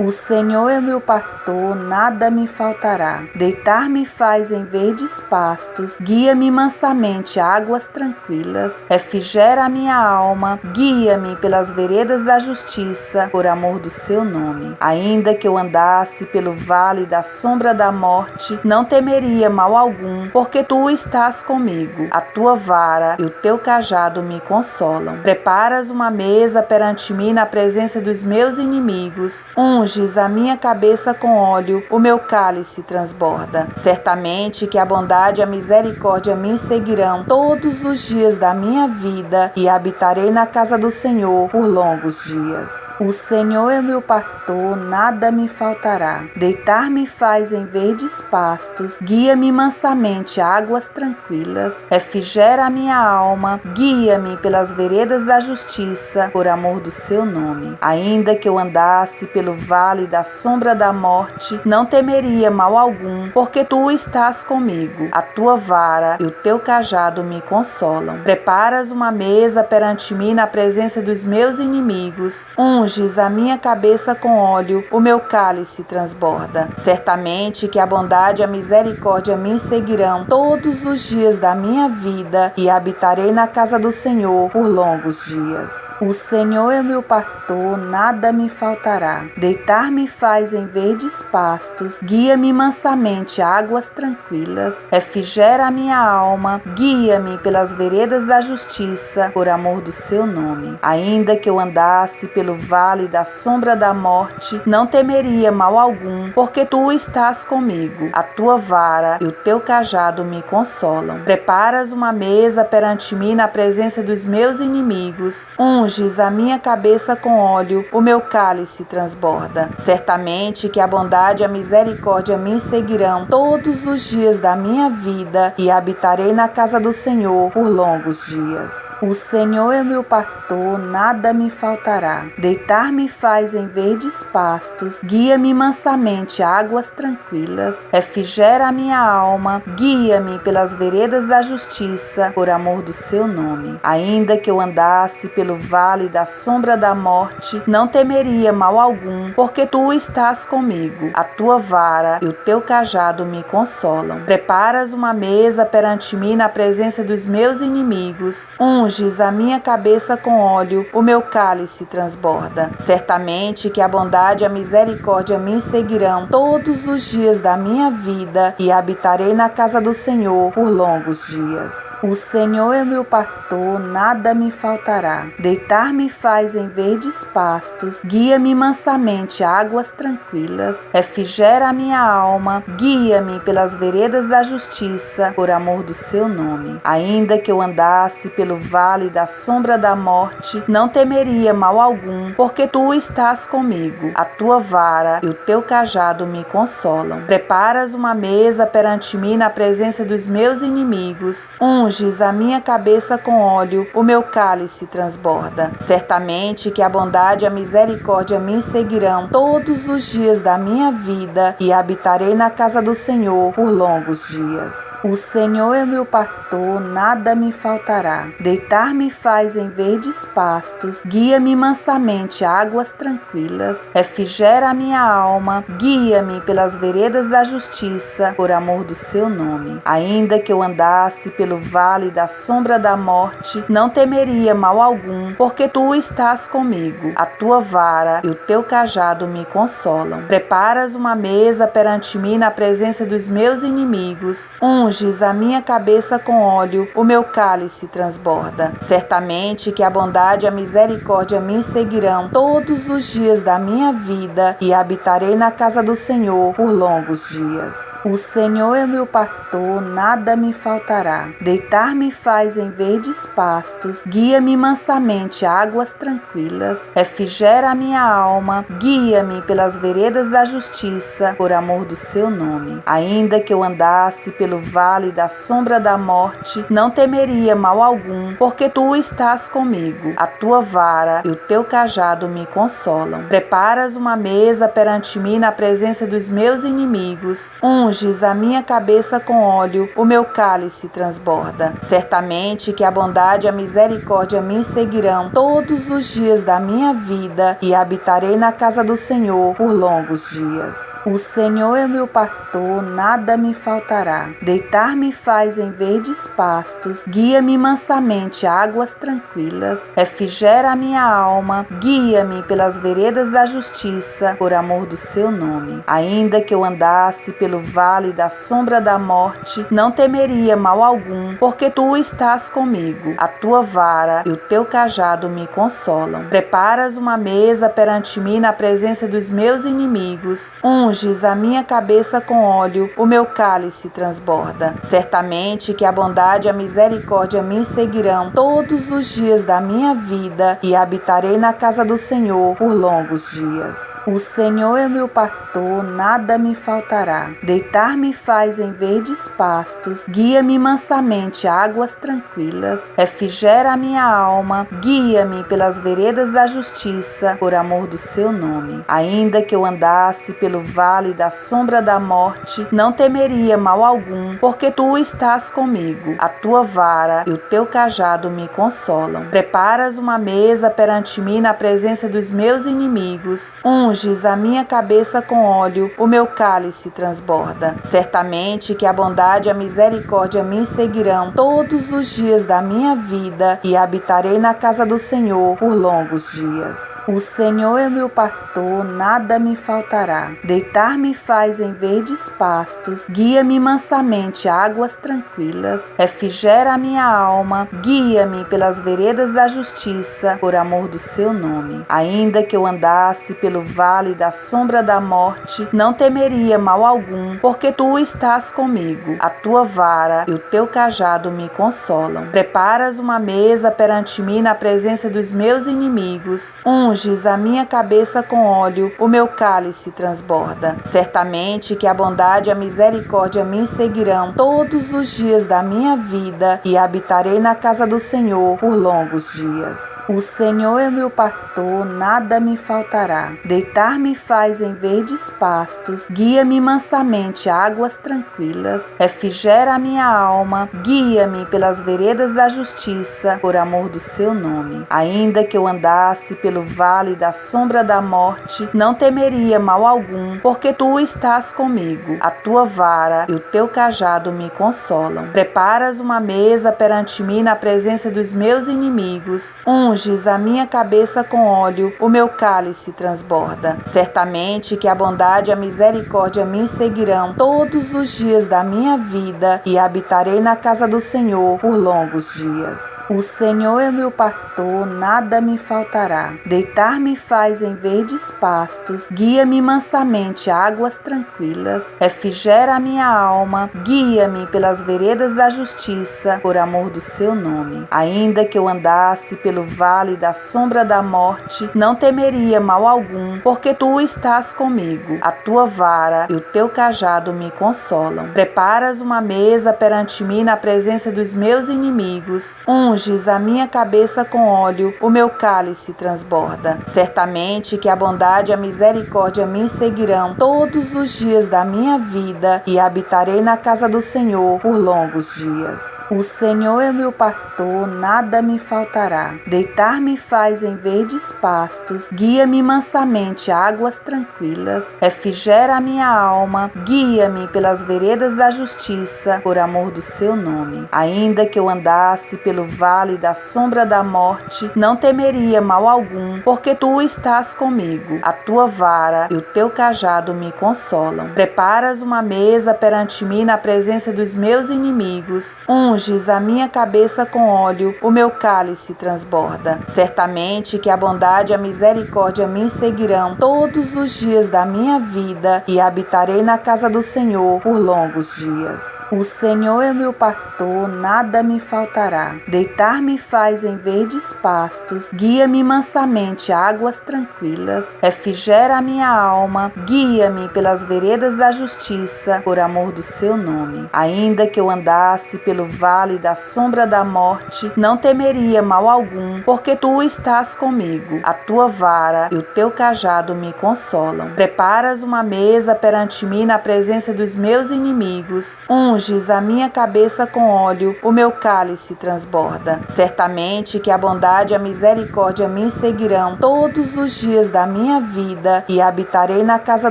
O Senhor é meu pastor, nada me faltará. Deitar-me faz em verdes pastos, guia-me mansamente a águas tranquilas, refrigera a minha alma, guia-me pelas veredas da justiça, por amor do seu nome. Ainda que eu andasse pelo vale da sombra da morte, não temeria mal algum, porque tu estás comigo. A tua vara e o teu cajado me consolam. Preparas uma mesa perante mim na presença dos meus inimigos. Unges a minha cabeça com óleo, o meu cálice transborda. Certamente que a bondade e a misericórdia me seguirão todos os dias da minha vida e habitarei na casa do Senhor por longos dias. O Senhor é meu pastor, nada me faltará. Deitar-me faz em verdes pastos, guia-me mansamente a águas tranquilas, refrigera a minha alma, guia-me pelas veredas da justiça, por amor do seu nome. Ainda que eu andasse pelo vale da sombra da morte, não temeria mal algum, porque tu estás comigo. A tua vara e o teu cajado me consolam. Preparas uma mesa perante mim na presença dos meus inimigos. Unges a minha cabeça com óleo, o meu cálice transborda. Certamente que a bondade e a misericórdia me seguirão todos os dias da minha vida e habitarei na casa do Senhor por longos dias. O Senhor é meu pastor, nada me faltará. Deitar-me faz em verdes pastos, guia-me mansamente a águas tranquilas, refrigera a minha alma, guia-me pelas veredas da justiça, por amor do seu nome. Ainda que eu andasse pelo vale da sombra da morte, não temeria mal algum, porque tu estás comigo. A tua vara e o teu cajado me consolam. Preparas uma mesa perante mim na presença dos meus inimigos. Unges a minha cabeça com óleo, o meu cálice transborda. Certamente que a bondade e a misericórdia me seguirão todos os dias da minha vida e habitarei na casa do Senhor por longos dias. O Senhor é meu pastor, nada me faltará. Deitar-me faz em verdes pastos, guia-me mansamente a águas tranquilas, refrigera a minha alma, guia-me pelas veredas da justiça, por amor do seu nome. Ainda que eu andasse pelo vale da sombra da morte, não temeria mal algum, porque tu estás comigo. A tua vara e o teu cajado me consolam. Preparas uma mesa perante mim na presença dos meus inimigos. Unges a minha cabeça com óleo, o meu cálice transborda. Certamente que a bondade e a misericórdia me seguirão todos os dias da minha vida e habitarei na casa do Senhor por longos dias. O Senhor é meu pastor, nada me faltará. Deitar-me faz em verdes pastos, guia-me mansamente a águas tranquilas, refrigera a minha alma, guia-me pelas veredas da justiça, por amor do seu nome. Ainda que eu andasse pelo vale da sombra da morte, não temeria mal algum, porque tu estás comigo. A tua vara e o teu cajado me consolam. Preparas uma mesa perante mim na presença dos meus inimigos. Unges a minha cabeça com óleo, o meu cálice transborda. Certamente que a bondade e a misericórdia me seguirão todos os dias da minha vida e habitarei na casa do Senhor por longos dias. O Senhor é meu pastor, nada me faltará. Deitar-me faz em verdes pastos, guia-me mansamente a águas tranquilas, refrigera a minha alma, guia-me pelas veredas da justiça, por amor do seu nome. Ainda que eu andasse pelo vale da sombra da morte, não temeria mal algum, porque tu estás comigo. A tua vara e o teu cajado me consolam. Preparas uma mesa perante mim na presença dos meus inimigos. Unges a minha cabeça com óleo, o meu cálice transborda. Certamente que a bondade e a misericórdia me seguirão todos os dias da minha vida e habitarei na casa do Senhor por longos dias. O Senhor é meu pastor, nada me faltará. Deitar-me faz em verdes pastos, guia-me mansamente a águas tranquilas, refrigera a minha alma, guia-me pelas veredas da justiça, por amor do seu nome. Ainda que eu andasse pelo vale da sombra da morte, não temeria mal algum, porque tu estás comigo. A tua vara e o teu cajado me consolam. Preparas uma mesa perante mim na presença dos meus inimigos. Unges a minha cabeça com óleo, o meu cálice transborda. Certamente que a bondade e a misericórdia me seguirão todos os dias da minha vida e habitarei na casa do do Senhor por longos dias. O Senhor é meu pastor, nada me faltará. Deitar-me faz em verdes pastos, guia-me mansamente a águas tranquilas, refrigera a minha alma, guia-me pelas veredas da justiça, por amor do seu nome. Ainda que eu andasse pelo vale da sombra da morte, não temeria mal algum, porque tu estás comigo. A tua vara e o teu cajado me consolam. Preparas uma mesa perante mim na presença dos meus inimigos. Unges a minha cabeça com óleo, o meu cálice transborda. Certamente que a bondade e a misericórdia me seguirão todos os dias da minha vida e habitarei na casa do Senhor por longos dias. O Senhor é meu pastor, nada me faltará. Deitar-me faz em verdes pastos, guia-me mansamente a águas tranquilas, refrigera a minha alma, guia-me pelas veredas da justiça, por amor do seu nome. Ainda que eu andasse pelo vale da sombra da morte, não temeria mal algum, porque tu estás comigo. A tua vara e o teu cajado me consolam. Preparas uma mesa perante mim na presença dos meus inimigos. Unges a minha cabeça com óleo, o meu cálice transborda. Certamente que a bondade e a misericórdia me seguirão todos os dias da minha vida e habitarei na casa do Senhor por longos dias. O Senhor é meu pastor, nada me faltará. Deitar-me faz em verdes pastos, guia-me mansamente a águas tranquilas, refrigera a minha alma, guia-me pelas veredas da justiça, por amor do seu nome. Ainda que eu andasse pelo vale da sombra da morte, não temeria mal algum, porque tu estás comigo. A tua vara e o teu cajado me consolam. Preparas uma mesa perante mim na presença dos meus inimigos. Unges a minha cabeça com óleo, o meu cálice transborda. Certamente que a bondade e a misericórdia me seguirão todos os dias da minha vida e habitarei na casa do Senhor por longos dias. O Senhor é meu pastor, nada me faltará. Deitar-me faz em verdes pastos, guia-me mansamente a águas tranquilas, refrigera a minha alma, guia-me pelas veredas da justiça, por amor do seu nome. Ainda que eu andasse pelo vale da sombra da morte, não temeria mal algum, porque tu estás comigo. A tua vara e o teu cajado me consolam. Preparas uma mesa perante mim na presença dos meus inimigos. Unges a minha cabeça com óleo, o meu cálice transborda. Certamente que a bondade e a misericórdia me seguirão todos os dias da minha vida e habitarei na casa do Senhor por longos dias. O Senhor é meu pastor, nada me faltará. Deitar-me faz em verdes pastos, guia-me mansamente a águas tranquilas, refrigera a minha alma, guia-me pelas veredas da justiça, por amor do seu nome. Ainda que eu andasse pelo vale da sombra da morte, não temeria mal algum, porque tu estás comigo. A tua vara e o teu cajado me consolam. Preparas uma mesa perante mim na presença dos meus inimigos. Unges a minha cabeça com óleo, o meu cálice transborda. Certamente que a bondade e a misericórdia me seguirão todos os dias da minha vida e habitarei na casa do Senhor por longos dias. O Senhor é meu pastor, nada me faltará. Deitar-me faz em verdes pastos, guia-me mansamente a águas tranquilas, refrigera a minha alma, guia-me pelas veredas da justiça, por amor do seu nome. Ainda que eu andasse pelo vale da sombra da morte, não temeria mal algum, porque tu estás comigo. A tua vara e o teu cajado me consolam. Preparas uma mesa perante mim na presença dos meus inimigos. Unges a minha cabeça com óleo, o meu cálice transborda. Certamente que a bondade e a misericórdia me seguirão todos os dias da minha vida e habitarei na casa do Senhor por longos dias. O Senhor é meu pastor, nada me faltará. Deitar-me faz em verdes pastos, guia-me mansamente a águas tranquilas, refrigera a minha alma, guia-me pelas veredas da justiça, por amor do seu nome. Ainda que eu andasse pelo vale da sombra da morte, não temeria mal algum, porque tu estás comigo. A tua vara e o teu cajado me consolam. Preparas uma mesa perante mim na presença dos meus inimigos. Unges a minha cabeça com óleo, o meu cálice transborda. Certamente que a bondade e a misericórdia me seguirão todos os dias da minha minha vida e habitarei na casa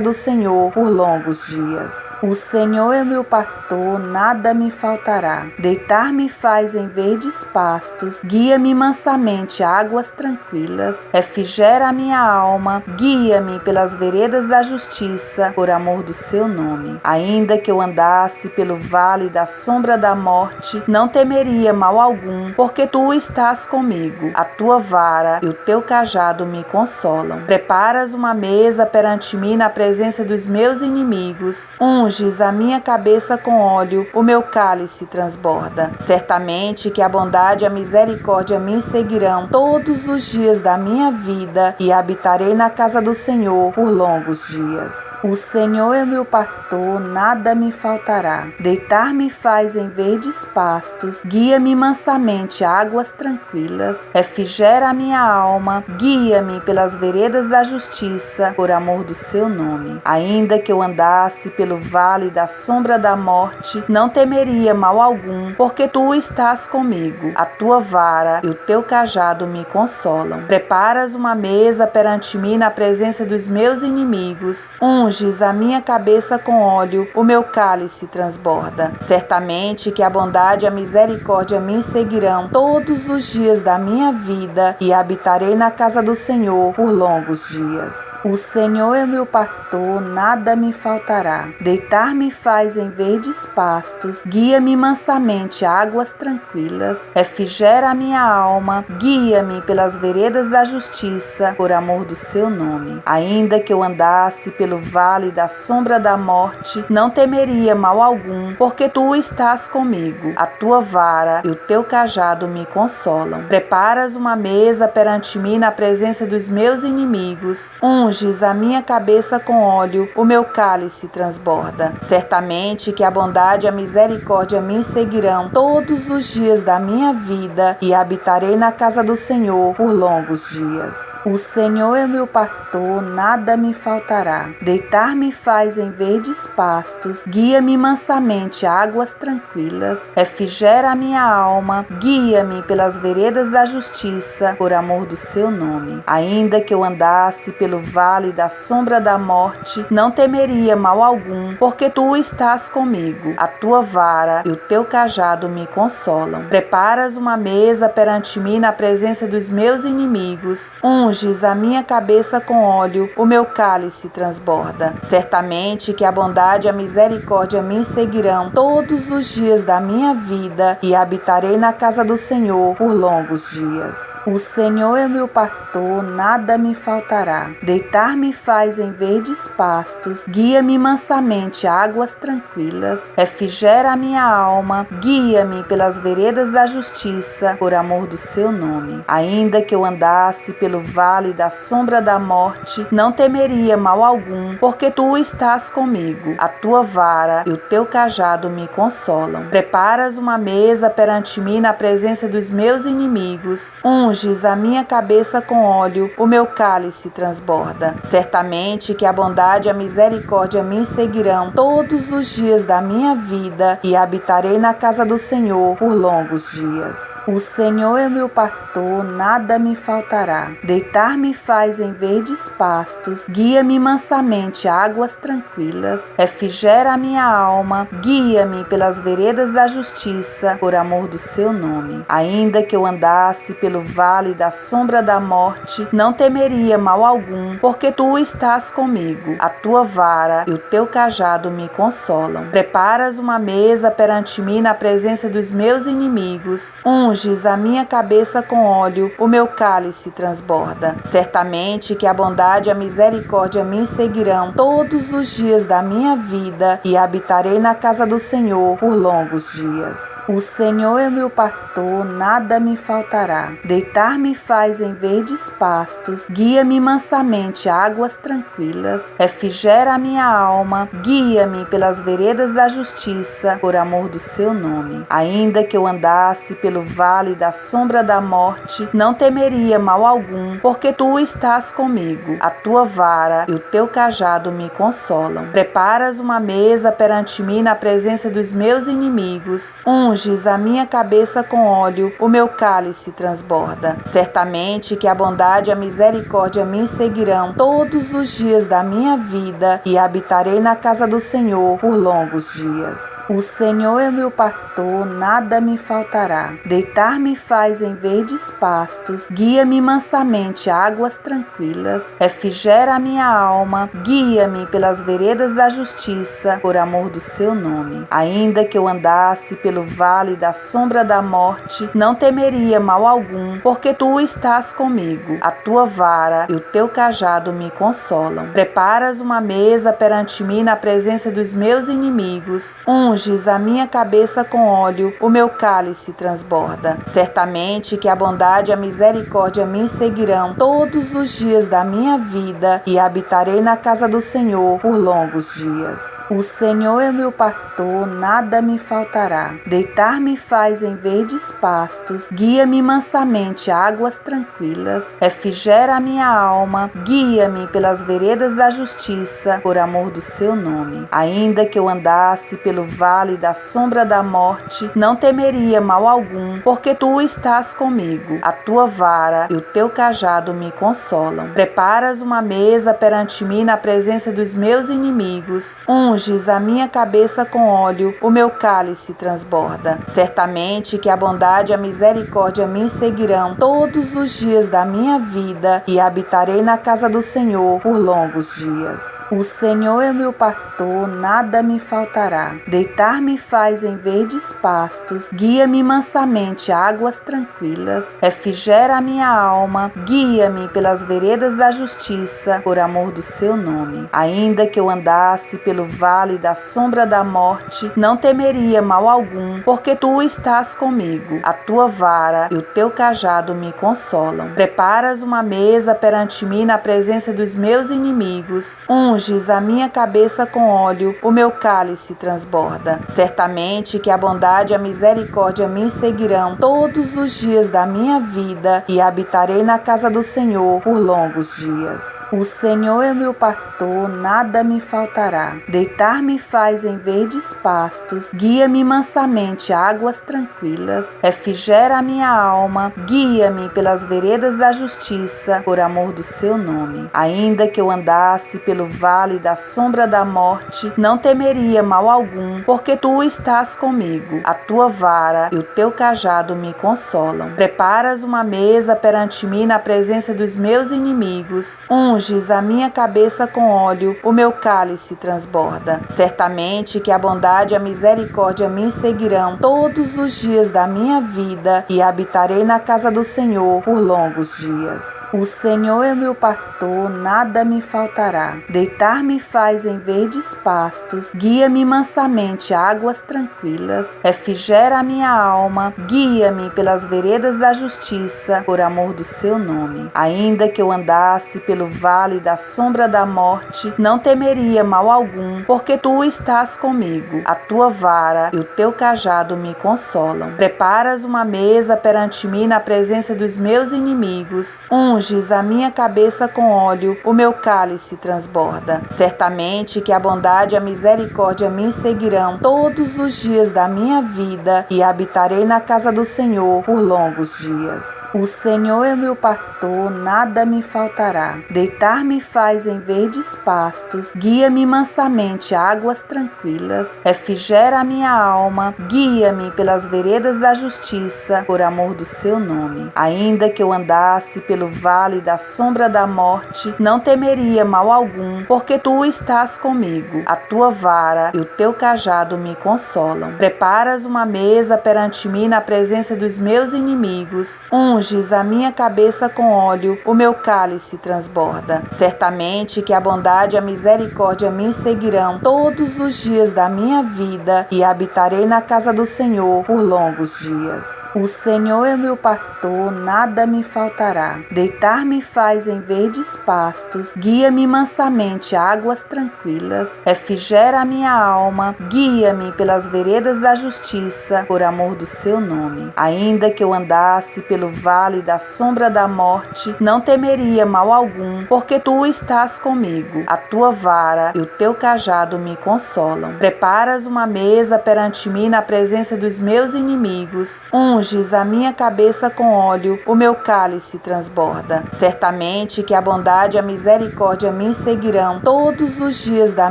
do Senhor por longos dias. O Senhor é meu pastor, nada me faltará. Deitar-me faz em verdes pastos, guia-me mansamente a águas tranquilas, refrigera a minha alma, guia-me pelas veredas da justiça, por amor do seu nome. Ainda que eu andasse pelo vale da sombra da morte, não temeria mal algum, porque tu estás comigo. A tua vara e o teu cajado me consolam. Preparas uma mesa perante mim na presença dos meus inimigos. Unges a minha cabeça com óleo, o meu cálice transborda. Certamente que a bondade e a misericórdia me seguirão todos os dias da minha vida e habitarei na casa do Senhor por longos dias. O Senhor é meu pastor, nada me faltará. Deitar-me faz em verdes pastos, guia-me mansamente a águas tranquilas, refrigera a minha alma, guia-me pelas veredas da justiça, por amor do seu nome. Ainda que eu andasse pelo vale da sombra da morte, não temeria mal algum, porque tu estás comigo. A tua vara e o teu cajado me consolam. Preparas uma mesa perante mim na presença dos meus inimigos. Unges a minha cabeça com óleo, o meu cálice transborda. Certamente que a bondade e a misericórdia me seguirão todos os dias da minha vida e habitarei na casa do Senhor por longos dias. O Senhor é meu pastor, nada me faltará. Deitar-me faz em verdes pastos, guia-me mansamente a águas tranquilas, refrigera a minha alma, guia-me pelas veredas da justiça, por amor do seu nome. Ainda que eu andasse pelo vale da sombra da morte, não temeria mal algum, porque tu estás comigo. A tua vara e o teu cajado me consolam. Preparas uma mesa perante mim na presença dos meus inimigos. Unges a minha cabeça com óleo, o meu cálice transborda. Certamente que a bondade e a misericórdia me seguirão todos os dias da minha vida e habitarei na casa do Senhor por longos dias. O Senhor é meu pastor, nada me faltará. Deitar-me faz em verdes pastos, guia-me mansamente a águas tranquilas, refrigera a minha alma, guia-me pelas veredas da justiça, por amor do seu nome. Ainda que eu andasse pelo vale da sombra da morte, não temeria mal algum, porque tu estás comigo. A tua vara e o teu cajado me consolam. Preparas uma mesa perante mim na presença dos meus inimigos. Unges a minha cabeça com óleo, o meu cálice transborda. Certamente que a bondade e a misericórdia me seguirão todos os dias da minha vida e habitarei na casa do Senhor por longos dias. O Senhor é meu pastor, nada me faltará. Deitar-me faz em verdes pastos, guia-me mansamente a águas tranquilas, refrigera a minha alma, guia-me pelas veredas da justiça, por amor do seu nome. Ainda que eu andasse pelo vale da sombra da morte, não temeria mal algum, porque tu estás comigo. A tua vara e o teu cajado me consolam. Preparas uma mesa perante mim na presença dos meus inimigos. Unges a minha cabeça com óleo, o meu cálice transborda. Certamente que a bondade e a misericórdia me seguirão todos os dias da minha vida e habitarei na casa do Senhor por longos dias. O Senhor é meu pastor, nada me faltará. Deitar-me faz em verdes pastos, guia-me mansamente a águas tranquilas, refrigera a minha alma, guia-me pelas veredas da justiça, por amor do seu nome. Ainda que eu andasse pelo vale da sombra da morte, não temeria mal algum, porque tu estás comigo. A tua vara e o teu cajado me consolam. Preparas uma mesa perante mim na presença dos meus inimigos. Unges a minha cabeça com óleo, o meu cálice transborda. Certamente que a bondade e a misericórdia me seguirão todos os dias da minha vida e habitarei na casa do Senhor por longos dias. O Senhor é meu pastor, nada me faltará. Deitar-me faz em verdes pastos, guia-me mansamente a águas tranquilas, refrigera a minha alma, guia-me pelas veredas da justiça, por amor do seu nome. Ainda que eu andasse pelo vale da sombra da morte, não temeria mal algum, porque tu estás comigo. A tua vara e o teu cajado me consolam. Preparas uma mesa perante mim na presença dos meus inimigos. Unges a minha cabeça com óleo, o meu cálice transborda. Certamente que a bondade e a misericórdia me me seguirão todos os dias da minha vida e habitarei na casa do Senhor por longos dias. O Senhor é meu pastor, nada me faltará. Deitar-me faz em verdes pastos, guia-me mansamente a águas tranquilas, refrigera a minha alma, guia-me pelas veredas da justiça, por amor do seu nome. Ainda que eu andasse pelo vale da sombra da morte, não temeria mal algum, porque tu estás comigo. A tua vara e o teu cajado me consolam. Preparas uma mesa perante mim na presença dos meus inimigos. Unges a minha cabeça com óleo, o meu cálice transborda. Certamente que a bondade e a misericórdia me seguirão todos os dias da minha vida e habitarei na casa do Senhor por longos dias. O Senhor é meu pastor, nada me faltará. Deitar-me faz em verdes pastos, guia-me mansamente a águas tranquilas, refrigera a minha alma, guia-me pelas veredas da justiça, por amor do seu nome. Ainda que eu andasse pelo vale da sombra da morte, não temeria mal algum, porque tu estás comigo. A tua vara e o teu cajado me consolam. Preparas uma mesa perante mim na presença dos meus inimigos. Unges a minha cabeça com óleo, o meu cálice transborda. Certamente que a bondade e a misericórdia me seguirão todos os dias da minha vida e habitarei na casa do Senhor por longos dias. O Senhor é meu pastor, nada me faltará. Deitar-me faz em verdes pastos, guia-me mansamente a águas tranquilas, refrigera a minha alma, guia-me pelas veredas da justiça, por amor do seu nome. Ainda que eu andasse pelo vale da sombra da morte, não temeria mal algum, porque tu estás comigo. A tua vara e o teu cajado me consolam. Preparas uma mesa perante mim na presença dos meus inimigos. Unges a minha cabeça com óleo, o meu cálice transborda. Certamente que a bondade e a misericórdia me seguirão todos os dias da minha vida e habitarei na casa do Senhor por longos dias. O Senhor é meu pastor, nada me faltará. Deitar-me faz em verdes pastos, guia-me mansamente a águas tranquilas, refrigera a minha alma, guia-me pelas veredas da justiça, por amor do seu nome. Ainda que eu andasse pelo vale da sombra da morte, não temeria mal algum, porque tu estás comigo. A tua vara e o teu cajado me consolam. Preparas uma mesa perante mim na presença dos meus inimigos. Unges a minha cabeça com óleo, o meu cálice transborda. Certamente que a bondade e a misericórdia me seguirão todos os dias da minha vida e habitarei na casa do Senhor por longos dias. O Senhor é meu pastor, nada me faltará. Deitar-me faz em verdes pastos, guia-me mansamente a águas tranquilas, refrigera a minha alma, guia-me pelas veredas da justiça, por amor do seu nome. Ainda que eu andasse pelo vale da sombra da morte, não temeria mal algum, porque tu estás comigo. A tua vara e o teu cajado me consolam. Preparas uma mesa perante mim na presença dos meus inimigos. Unges a minha cabeça com óleo, o meu cálice transborda. Certamente que a bondade e a misericórdia me seguirão todos os dias da minha vida e habitarei na casa do Senhor por longos dias. O Senhor é meu pastor, nada me faltará. Deitar-me faz em verdes pastos, guia-me mansamente a águas tranquilas, refrigera a minha alma, guia-me pelas veredas da justiça, por amor do seu nome. Ainda que eu andasse pelo vale da sombra da morte, não temeria mal algum, porque tu estás comigo. A tua vara e o teu cajado me consolam. Preparas uma mesa perante mim na presença dos meus inimigos. Unges a minha cabeça com óleo, o meu cálice transborda. Certamente que a bondade e a misericórdia me seguirão todos os dias da minha vida e habitarei na casa do Senhor por longos dias. O Senhor é meu pastor, nada me faltará. Deitar-me faz em verdes pastos, guia-me mansamente a águas tranquilas, refrigera a minha alma, guia-me pelas veredas da justiça, por amor do seu nome. Ainda que eu andasse pelo vale da sombra da morte, não temeria mal algum, porque tu estás comigo. A tua vara e o teu cajado me consolam. Preparas uma mesa perante mim na presença dos meus inimigos. Unges a minha cabeça com óleo, o meu cálice transborda. Certamente Certamente que a bondade e a misericórdia me seguirão todos os dias da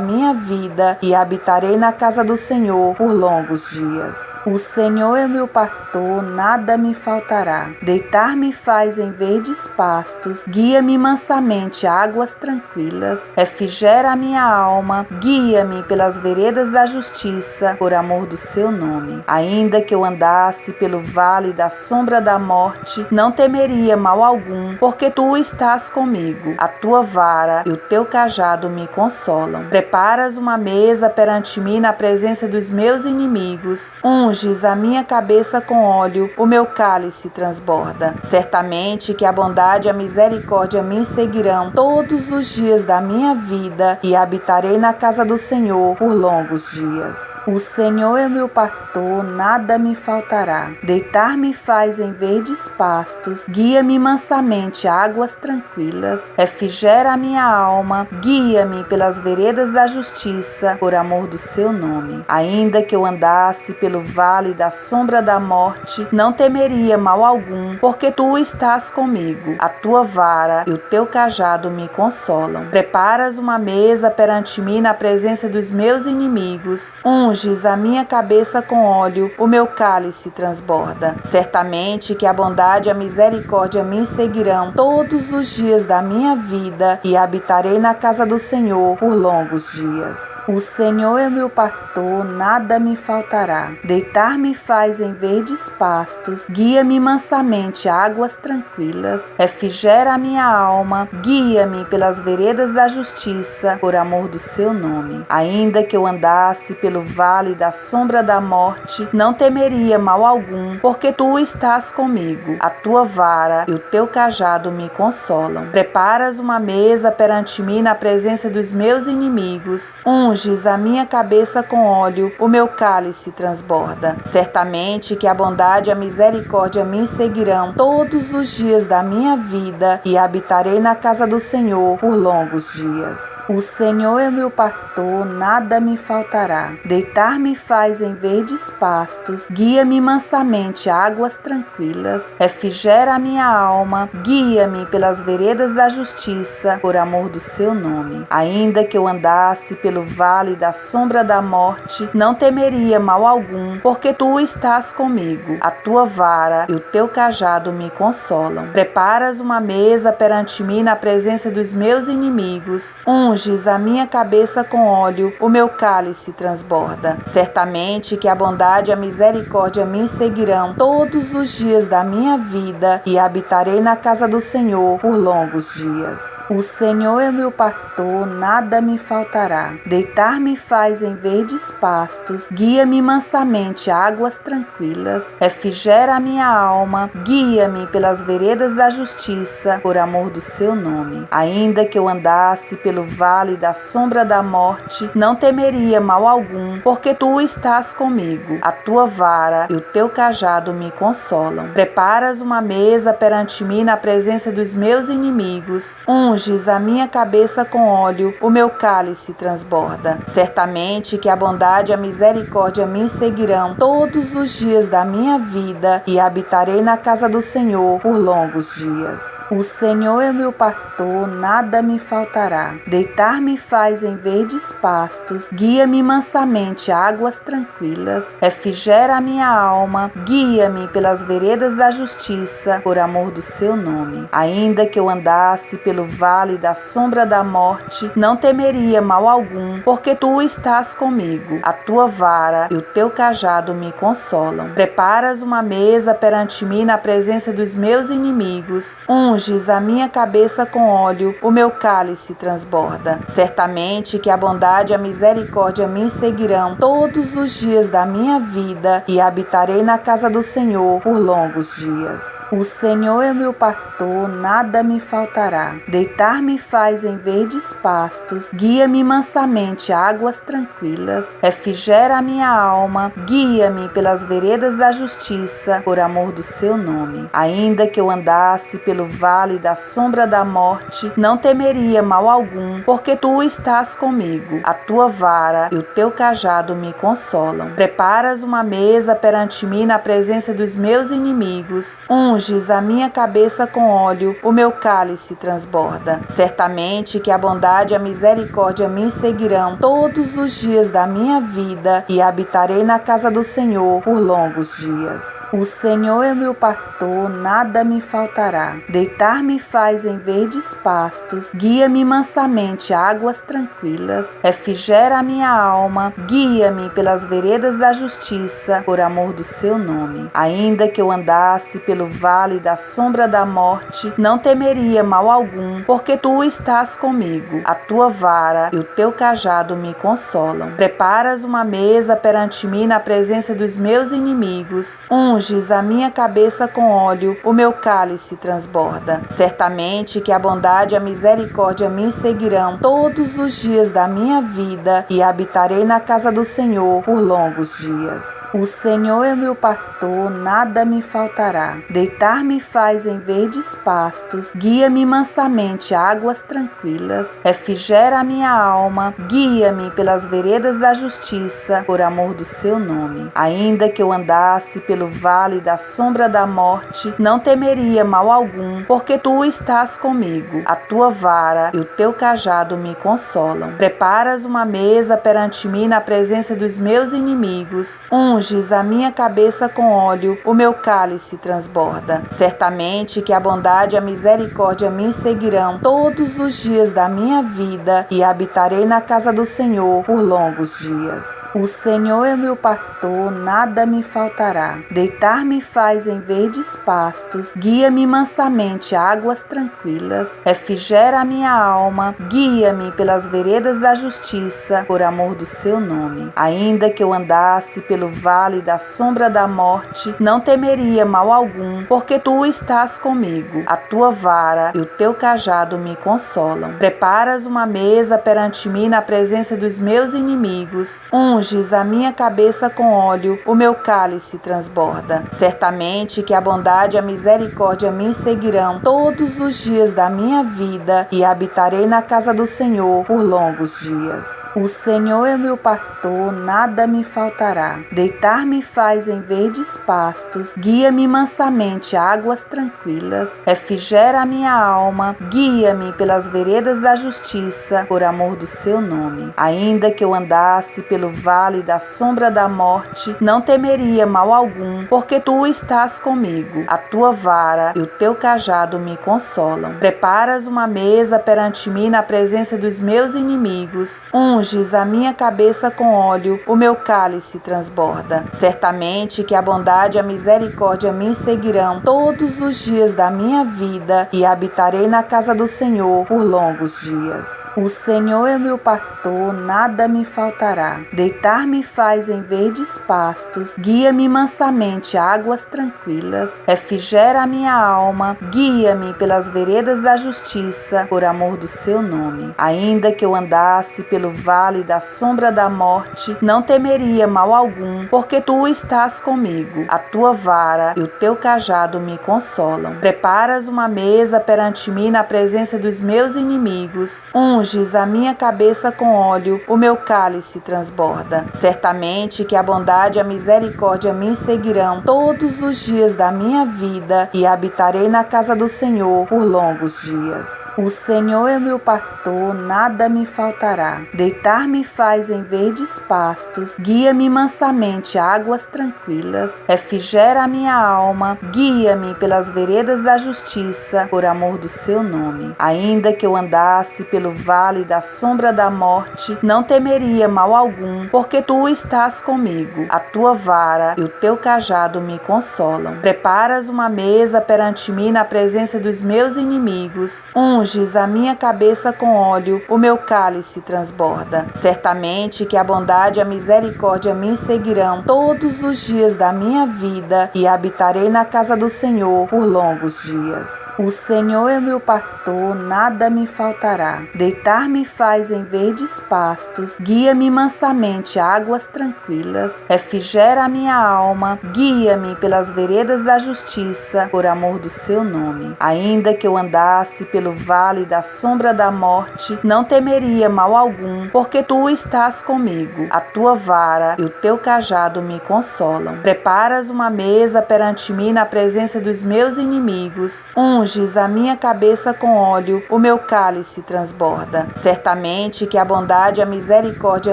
minha vida e habitarei na casa do Senhor por longos dias. O Senhor é meu pastor, nada me faltará. Deitar-me faz em verdes pastos, guia-me mansamente a águas tranquilas, refrigera a minha alma, guia-me pelas veredas da justiça, por amor do seu nome. Ainda que eu andasse pelo vale da sombra da morte, não temeria mal algum, porque tu estás comigo. A tua vara e o teu cajado me consolam. Preparas uma mesa perante mim na presença dos meus inimigos. Unges a minha cabeça com óleo, o meu cálice transborda. Certamente que a bondade e a misericórdia me seguirão todos os dias da minha vida e habitarei na casa do Senhor por longos dias. O Senhor é meu pastor, nada me faltará. Deitar-me faz em verdes pastos, guia-me mansamente a águas tranquilas, refrigera a minha alma, guia-me pelas veredas da justiça, por amor do seu nome. Ainda que eu andasse pelo vale da sombra da morte, não temeria mal algum, porque tu estás comigo. A tua vara e o teu cajado me consolam. Preparas uma mesa perante mim na presença dos meus inimigos. Unges a minha cabeça com óleo, o meu cálice transborda. Certamente que a bondade e a misericórdia me seguirão todos os dias da minha vida e habitarei na casa do Senhor por longos dias. O Senhor é meu pastor, nada me faltará. Deitar-me faz em verdes pastos, guia-me mansamente a águas tranquilas, refrigera a minha alma, guia-me pelas veredas da justiça, por amor do seu nome. Ainda que eu andasse pelo vale da sombra da morte, não temeria mal algum, porque tu estás comigo. A tua vara e o teu cajado me consolam. Preparas uma mesa perante mim na presença dos meus inimigos. Unges a minha cabeça com óleo, o meu cálice transborda. Certamente que a bondade e a misericórdia me seguirão todos os dias da minha vida e habitarei na casa do Senhor por longos dias. O Senhor é meu pastor, nada me faltará. Deitar-me faz em verdes pastos, guia-me mansamente a águas tranquilas, refrigera a minha alma, guia-me pelas veredas da justiça, por amor do seu nome. Ainda que eu andasse pelo vale da sombra da morte, não temeria mal algum, porque tu estás comigo. A tua vara e o teu cajado me consolam. Preparas uma mesa perante mim na presença dos meus inimigos. Unges a minha cabeça com óleo, o meu cálice transborda. Certamente que a bondade e a misericórdia me seguirão todos os dias da minha vida e habitarei na casa do Senhor por longos dias. O Senhor é meu pastor, nada me faltará. Deitar-me faz em verdes pastos, guia-me mansamente a águas tranquilas, refrigera a minha alma, guia-me pelas veredas da justiça, por amor do seu nome. Ainda que eu andasse pelo vale da sombra da morte, não temeria mal algum, porque tu estás comigo. A tua vara e o teu cajado me consolam. Preparas uma mesa perante mim na presença dos meus inimigos. Unges a minha cabeça com óleo, o meu cálice transborda. Certamente que a bondade e a misericórdia me seguirão todos os dias da minha vida e habitarei na casa do Senhor por longos dias. O Senhor é meu pastor, nada me faltará. Deitar-me faz em verdes pastos, guia-me mansamente a águas tranquilas, refrigera a minha alma, guia-me pelas veredas da justiça, por amor do seu nome. Ainda que eu andasse pelo vale da sombra da morte, não temeria mal algum, porque tu estás comigo. A tua vara e o teu cajado me consolam. Preparas uma mesa perante mim na presença dos meus inimigos. Unges a minha cabeça com óleo, o meu cálice transborda. Certamente que a bondade e a misericórdia me seguirão todos os dias da minha vida e habitarei na casa do Senhor por longos dias. O Senhor é meu pastor, nada me faltará. Deitar-me faz em verdes pastos, guia-me mansamente a águas tranquilas, refrigera a minha alma, guia-me pelas veredas da justiça, por amor do seu nome. Ainda que eu andasse pelo vale da sombra da morte, não temeria mal algum, porque tu estás comigo. A tua vara e o teu cajado me consolam. Preparas uma mesa perante mim na presença dos meus inimigos. Unges a minha cabeça com óleo, o meu cálice transborda. Certamente que a bondade e a misericórdia me seguirão todos os dias da minha vida e habitarei na casa do Senhor por longos dias. O Senhor é meu pastor, nada me faltará. Deitar-me faz em verdes pastos, guia-me mansamente a águas tranquilas, refrigera a minha alma, guia-me pelas veredas da justiça, por amor do seu nome. Ainda que eu andasse pelo vale da sombra da morte, não temeria mal algum, porque tu estás comigo. A tua vara e o teu cajado me consolam. Preparas uma mesa perante mim na presença dos meus inimigos. Unges a minha cabeça com óleo, o meu cálice transborda. Certamente que a bondade e a misericórdia me seguirão todos os dias da minha vida e habitarei na casa do Senhor por longos dias. O Senhor é meu pastor, nada me faltará. Deitar-me faz em verdes pastos, guia-me mansamente a águas tranquilas, refrigera a minha alma, guia-me pelas veredas da justiça, por amor do seu nome. Ainda que eu andasse pelo vale da sombra da morte, não temeria mal algum, porque tu estás comigo. A tua vara e o teu cajado me consolam. Preparas uma mesa perante mim na presença dos meus inimigos. Unges a minha cabeça com óleo, o meu cálice transborda. Certamente que a bondade e a misericórdia me seguirão todos os dias da minha vida e habitarei na casa do Senhor por longos dias. O Senhor é meu pastor, nada me faltará. Deitar-me faz em verdes pastos, guia-me mansamente a águas tranquilas, refrigera a minha alma, guia-me pelas veredas da justiça, por amor do seu nome. Ainda que eu andasse pelo vale da sombra da morte, não temeria mal algum, porque tu estás comigo. A tua vara e o teu cajado me consolam. Preparas uma mesa perante mim na presença dos meus inimigos. Unges a minha cabeça com óleo, o meu cálice transborda. Certamente que a bondade e a misericórdia me seguirão todos os dias da minha vida e habitarei na casa do Senhor por longos dias. O Senhor é meu pastor, nada me faltará. Deitar-me faz em verdes pastos, guia-me mansamente a águas tranquilas, refrigera a minha alma, guia-me pelas veredas da justiça, por amor do seu nome. Ainda que eu andasse pelo vale da sombra da morte, não temeria mal algum, porque tu estás comigo. A tua vara e o teu cajado me consolam. Preparas uma mesa perante mim na presença dos meus inimigos. Unges a minha cabeça com óleo, o meu cálice transborda. Certamente que a bondade e a misericórdia me seguirão todos os dias da minha vida e habitarei na casa do Senhor por longos dias. O Senhor é meu pastor, nada me faltará. Deitar-me faz em verdes pastos, guia-me mansamente a águas tranquilas, refrigera a minha alma, guia-me pelas veredas da justiça, por amor do seu nome. Ainda que eu andasse pelo vale da sombra da morte, não temeria mal algum, porque tu estás comigo. A tua vara e o teu cajado me consolam. Preparas uma mesa perante mim na presença dos meus inimigos. Unges a minha cabeça com óleo, o meu cálice transborda. Certamente que a bondade e a misericórdia me seguirão todos os dias da minha vida e habitarei na casa do Senhor por longos dias. O Senhor é meu pastor, nada me faltará. Deitar-me faz em verdes pastos, guia-me mansamente a águas tranquilas, refrigera a minha alma, guia-me pelas veredas da justiça, por amor do seu nome. Ainda que eu andasse pelo vale da sombra da morte, não temeria mal algum, porque tu estás comigo. A tua vara e o teu cajado me consolam. Preparas uma mesa perante mim na presença dos meus inimigos. Unges a minha cabeça com óleo, o meu cálice transborda. Certamente que a bondade e a misericórdia me seguirão todos os dias da minha vida e habitarei na casa do Senhor por longos dias. O Senhor é meu pastor, nada me faltará. Deitar-me faz em verdes pastos, guia-me mansamente a águas tranquilas, refrigera a minha alma, guia-me pelas veredas da justiça, por amor do seu nome. Ainda que eu andasse pelo vale da sombra da morte, não temeria mal algum, porque tu estás comigo. A tua vara e o teu cajado me consolam. Preparas uma mesa perante mim na presença dos meus inimigos. Unge Unges a minha cabeça com óleo, o meu cálice transborda. Certamente que a bondade e a misericórdia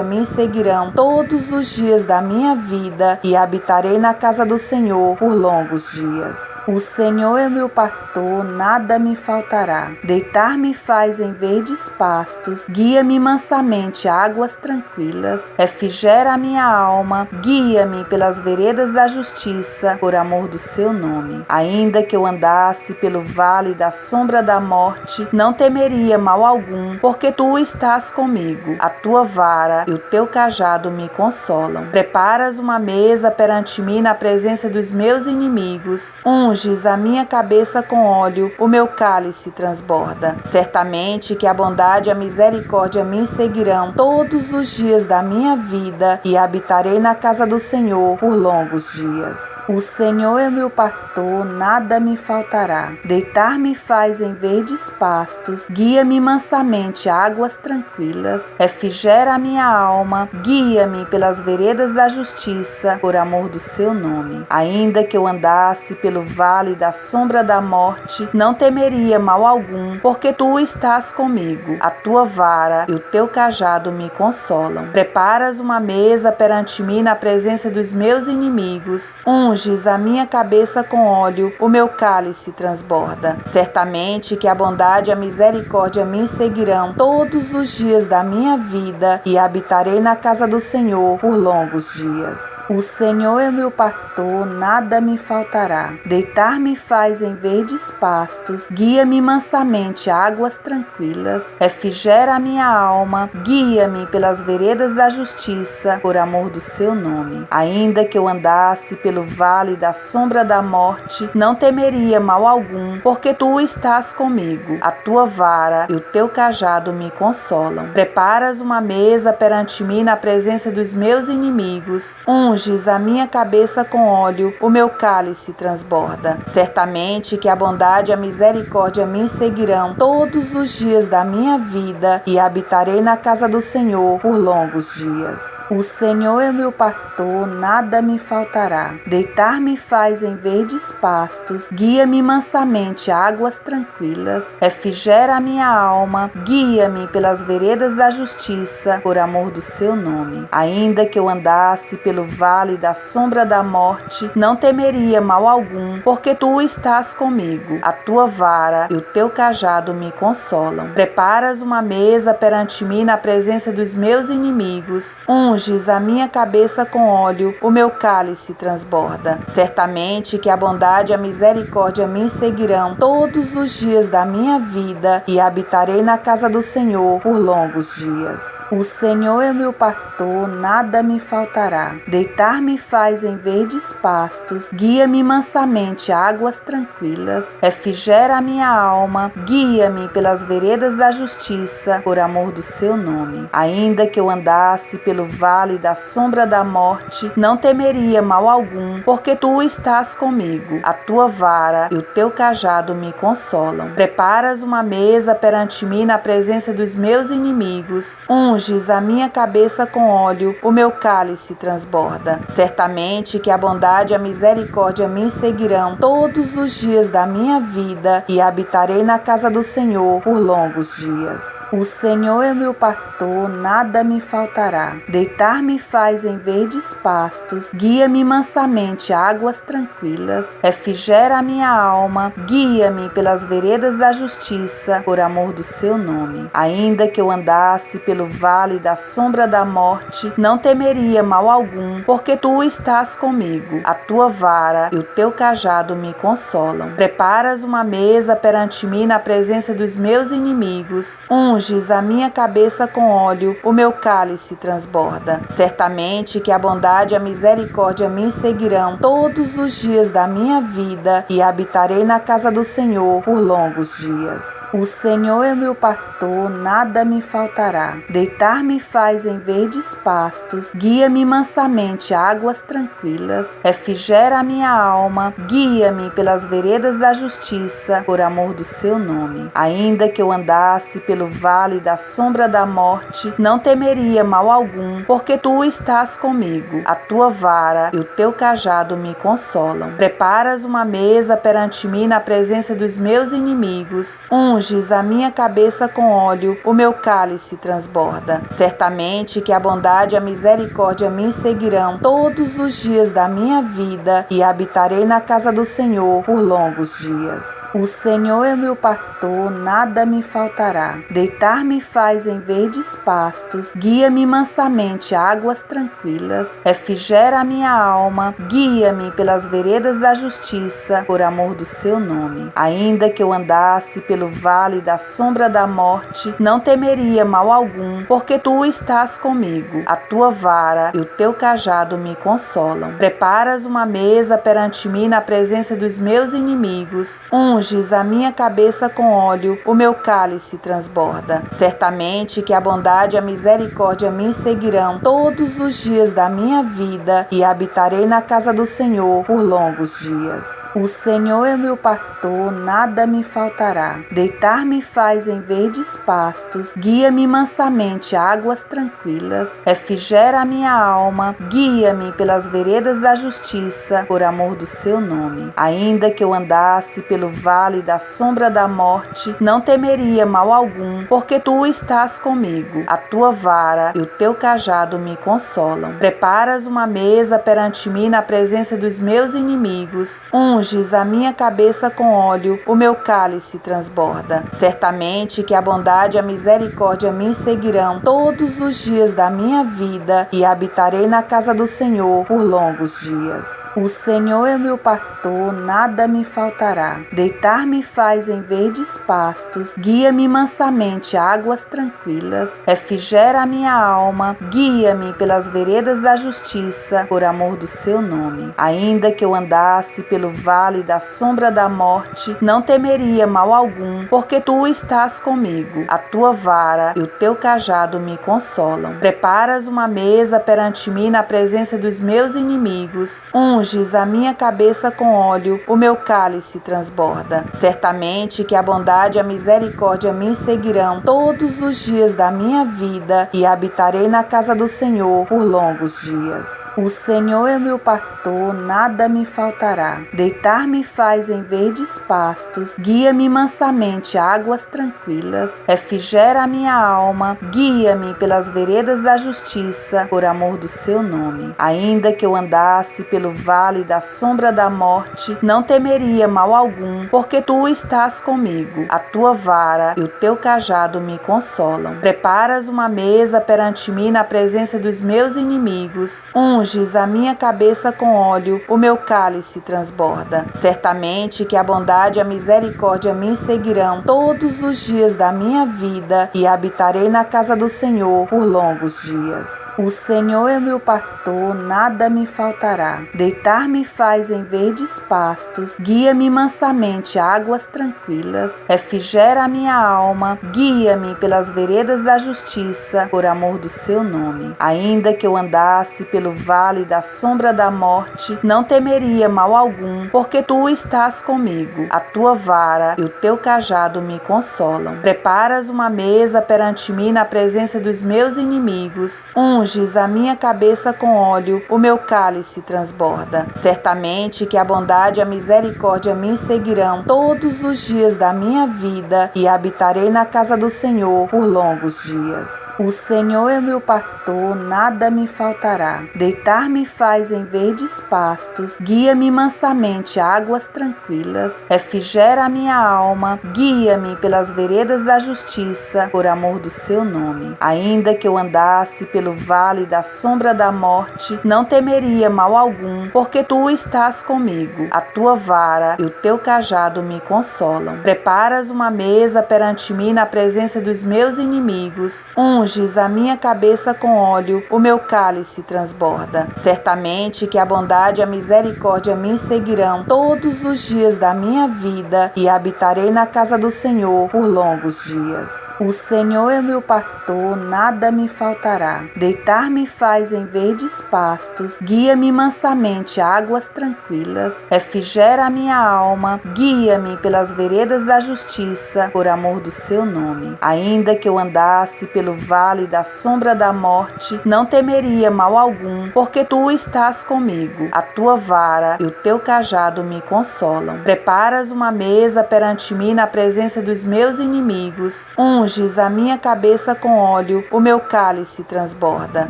me seguirão todos os dias da minha vida e habitarei na casa do Senhor por longos dias. O Senhor é meu pastor, nada me faltará. Deitar-me faz em verdes pastos, guia-me mansamente a águas tranquilas, refrigera a minha alma, guia-me pelas veredas da justiça, por amor do seu nome. Ainda que eu andasse pelo vale da sombra da morte, não temeria mal algum, porque tu estás comigo. A tua vara e o teu cajado me consolam. Preparas uma mesa perante mim na presença dos meus inimigos. Unges a minha cabeça com óleo, o meu cálice transborda. Certamente que a bondade e a misericórdia me seguirão todos os dias da minha vida e habitarei na casa do Senhor por longos dias. O Senhor é meu pastor, nada me faltará. Deitar-me faz em verdes pastos, guia-me mansamente a águas tranquilas, refrigera a minha alma, guia-me pelas veredas da justiça, por amor do seu nome. Ainda que eu andasse pelo vale da sombra da morte, não temeria mal algum, porque tu estás comigo. A tua vara e o teu cajado me consolam. Preparas uma mesa perante mim na presença dos meus inimigos. Unges a minha cabeça com óleo, o meu cálice transborda. Certamente que a bondade e a misericórdia me seguirão todos os dias da minha vida e habitarei na casa do Senhor por longos dias. O Senhor é meu pastor, nada me faltará. Deitar-me faz em verdes pastos, guia-me mansamente a águas tranquilas, refrigera a minha alma, guia-me pelas veredas da justiça, por amor do seu nome. Ainda que eu andasse pelo vale da sombra da morte, não temeria mal algum, porque tu estás comigo. A tua vara e o teu cajado me consolam. Preparas uma mesa perante mim na presença dos meus inimigos. Unges a minha cabeça com óleo, o meu cálice transborda. Certamente que a bondade e a misericórdia me seguirão todos os dias da minha vida e habitarei na casa do Senhor por longos dias. O Senhor é meu pastor, nada me faltará. Deitar-me faz em verdes pastos, guia-me mansamente a águas tranquilas, refrigera a minha alma, guia-me pelas veredas da justiça, por amor do seu nome. Ainda que eu andasse pelo vale da sombra da morte, não temeria mal algum, porque tu estás comigo. A tua vara e o teu cajado me consolam. Preparas uma mesa perante mim na presença dos meus inimigos. Unges a minha cabeça com óleo, o meu cálice transborda. Certamente que a bondade e a misericórdia me seguirão todos os dias da minha vida e habitarei na casa do Senhor por longos dias. O Senhor é meu pastor, nada me faltará. Deitar-me faz em verdes pastos, guia-me mansamente a águas tranquilas, refrigera a minha alma, guia-me pelas veredas da justiça, por amor do seu nome. Ainda que eu andasse pelo vale da sombra da morte, não temeria mal algum, porque tu estás comigo. A tua vara e o teu cajado me consolam. Preparas uma mesa perante mim na presença dos meus inimigos. Unges a minha cabeça com óleo, o meu cálice transborda. Certamente que a bondade e a misericórdia me seguirão todos os dias da minha vida e habitarei na casa do Senhor por longos dias. O Senhor é meu pastor, nada me faltará. Deitar-me faz em verdes pastos, guia-me mansamente a águas tranquilas, refrigera a minha alma, guia-me pelas veredas da justiça, por amor do seu nome. Ainda que eu andasse pelo vale da sombra da morte, não temeria mal algum, porque tu estás comigo. A tua vara e o teu cajado me consolam. Preparas uma mesa perante mim na presença dos meus inimigos. Unges a minha cabeça com óleo, o meu cálice transborda. Certamente que a bondade e a misericórdia me seguirão todos os dias da minha vida e habitarei na casa do Senhor por longos dias. O Senhor é meu pastor, nada me faltará. Deitar-me faz em verdes pastos, guia-me mansamente a águas tranquilas, refrigera a minha alma, guia-me pelas veredas da justiça, por amor do seu nome. Ainda que eu andasse pelo vale da sombra da morte, não temeria mal algum, porque tu estás comigo. A tua vara e o teu cajado me consolam. Preparas uma mesa perante mim na presença presença dos meus inimigos. Unges a minha cabeça com óleo, o meu cálice transborda. Certamente que a bondade e a misericórdia me seguirão todos os dias da minha vida e habitarei na casa do Senhor por longos dias. O Senhor é meu pastor, nada me faltará. Deitar-me faz em verdes pastos, guia-me mansamente a águas tranquilas, refrigera a minha alma, guia-me pelas veredas da justiça, por amor do seu nome. Ainda que eu andasse pelo vale da sombra da morte, não temeria mal algum, porque tu estás comigo. A tua vara e o teu cajado me consolam. Preparas uma mesa perante mim na presença dos meus inimigos. Unges a minha cabeça com óleo, o meu cálice transborda. Certamente que a bondade e a misericórdia me seguirão todos os dias da minha vida e habitarei na casa do Senhor por longos dias. O Senhor é meu pastor, nada me faltará. Deitar-me faz em verdes pastos, guia-me mansamente a águas tranquilas, refrigera a minha alma, guia-me pelas veredas da justiça, por amor do seu nome. Ainda que eu andasse pelo vale da sombra da morte, não temeria mal algum, porque tu estás comigo. A tua vara e o teu cajado me consolam. Preparas uma mesa perante mim na presença dos meus inimigos. Unges a minha cabeça com óleo, o meu cálice transborda. Certamente que a bondade e a misericórdia me seguirão todos os dias da minha vida e habitarei na casa do Senhor por longos dias. O Senhor é meu pastor, nada me faltará. Deitar-me faz em verdes pastos, guia-me mansamente a águas tranquilas, refrigera a minha alma, guia-me pelas veredas da justiça, por amor do seu nome. Ainda que eu andasse pelo vale da sombra da morte, não temeria mal algum, porque tu estás comigo. A tua vara e o teu cajado me consolam. Preparas uma mesa perante mim na presença dos meus inimigos. Unges a minha cabeça com óleo, o meu cálice transborda. Certamente que a bondade e a misericórdia me seguirão todos os dias da minha vida e habitarei na casa do Senhor por longos dias. O Senhor é meu pastor, nada me faltará. Deitar-me faz em verdes pastos, guia-me mansamente a águas tranquilas, refrigera a minha alma, guia-me pelas veredas da justiça, por amor do seu nome. Ainda que eu andasse pelo vale da sombra da morte, não temeria mal algum, porque tu estás comigo. A tua vara e o teu cajado me consolam. Preparas uma mesa perante mim na presença dos meus inimigos. Unges a minha cabeça com óleo, o meu cálice transborda. Certamente que a bondade e a misericórdia me seguirão todos os dias da minha vida e habitarei na casa do Senhor por longos dias. O Senhor é meu pastor, nada me faltará. Deitar-me faz em verdes pastos, guia-me mansamente a águas tranquilas, refrigera a minha alma, guia-me pelas veredas da justiça, por amor do seu nome. Ainda que eu andasse pelo vale da sombra da morte, não temeria mal algum, porque tu estás comigo. A tua vara e o teu cajado me consolam. Preparas uma mesa perante mim na presença dos meus inimigos. Unges a minha cabeça com óleo, o meu cálice transborda. Certamente que a bondade e a misericórdia me seguirão todos os dias da minha vida e habitarei na casa do Senhor por longos dias. O Senhor é meu pastor, nada me faltará. Deitar-me faz em verdes pastos, guia-me mansamente a águas tranquilas, refrigera a minha alma, guia-me pelas veredas da justiça, por amor do seu nome. Ainda que eu andasse pelo vale da sombra da morte, não temeria mal algum, porque tu estás comigo. A tua vara e o teu cajado me consolam. Preparas uma mesa perante mim na presença dos meus inimigos. Unges a minha cabeça com óleo, o meu cálice transborda. Certamente que a bondade e a misericórdia me seguirão todos os dias da minha vida e habitarei na casa do Senhor por longos dias. O Senhor é meu pastor, nada me faltará. Deitar-me faz em verdes pastos, guia-me mansamente a águas tranquilas, refrigera a minha alma, guia-me pelas veredas da justiça, por amor do seu nome. Ainda que eu andasse pelo vale da sombra da morte, não temeria mal algum, porque tu estás comigo. A tua vara e o teu cajado me consolam. Prepara Preparas uma mesa perante mim na presença dos meus inimigos. Unges a minha cabeça com óleo, o meu cálice transborda.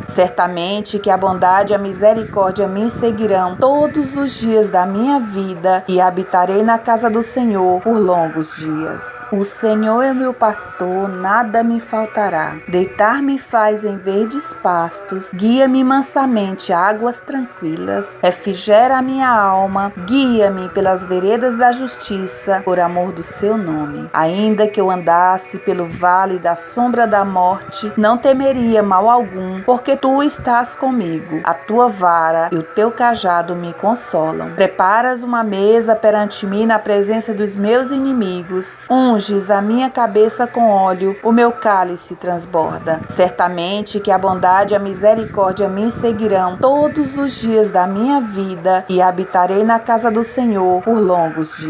Certamente que a bondade e a misericórdia me seguirão todos os dias da minha vida e habitarei na casa do Senhor por longos dias. O Senhor é meu pastor, nada me faltará. Deitar-me faz em verdes pastos, guia-me mansamente a águas tranquilas, refrigera a minha alma, guia-me pelas veredas da justiça, por amor do seu nome. Ainda que eu andasse pelo vale da sombra da morte, não temeria mal algum, porque tu estás comigo. A tua vara e o teu cajado me consolam. Preparas uma mesa perante mim na presença dos meus inimigos. Unges a minha cabeça com óleo, o meu cálice transborda. Certamente que a bondade e a misericórdia me seguirão todos os dias da minha vida e habitarei na casa do Senhor por longos dias.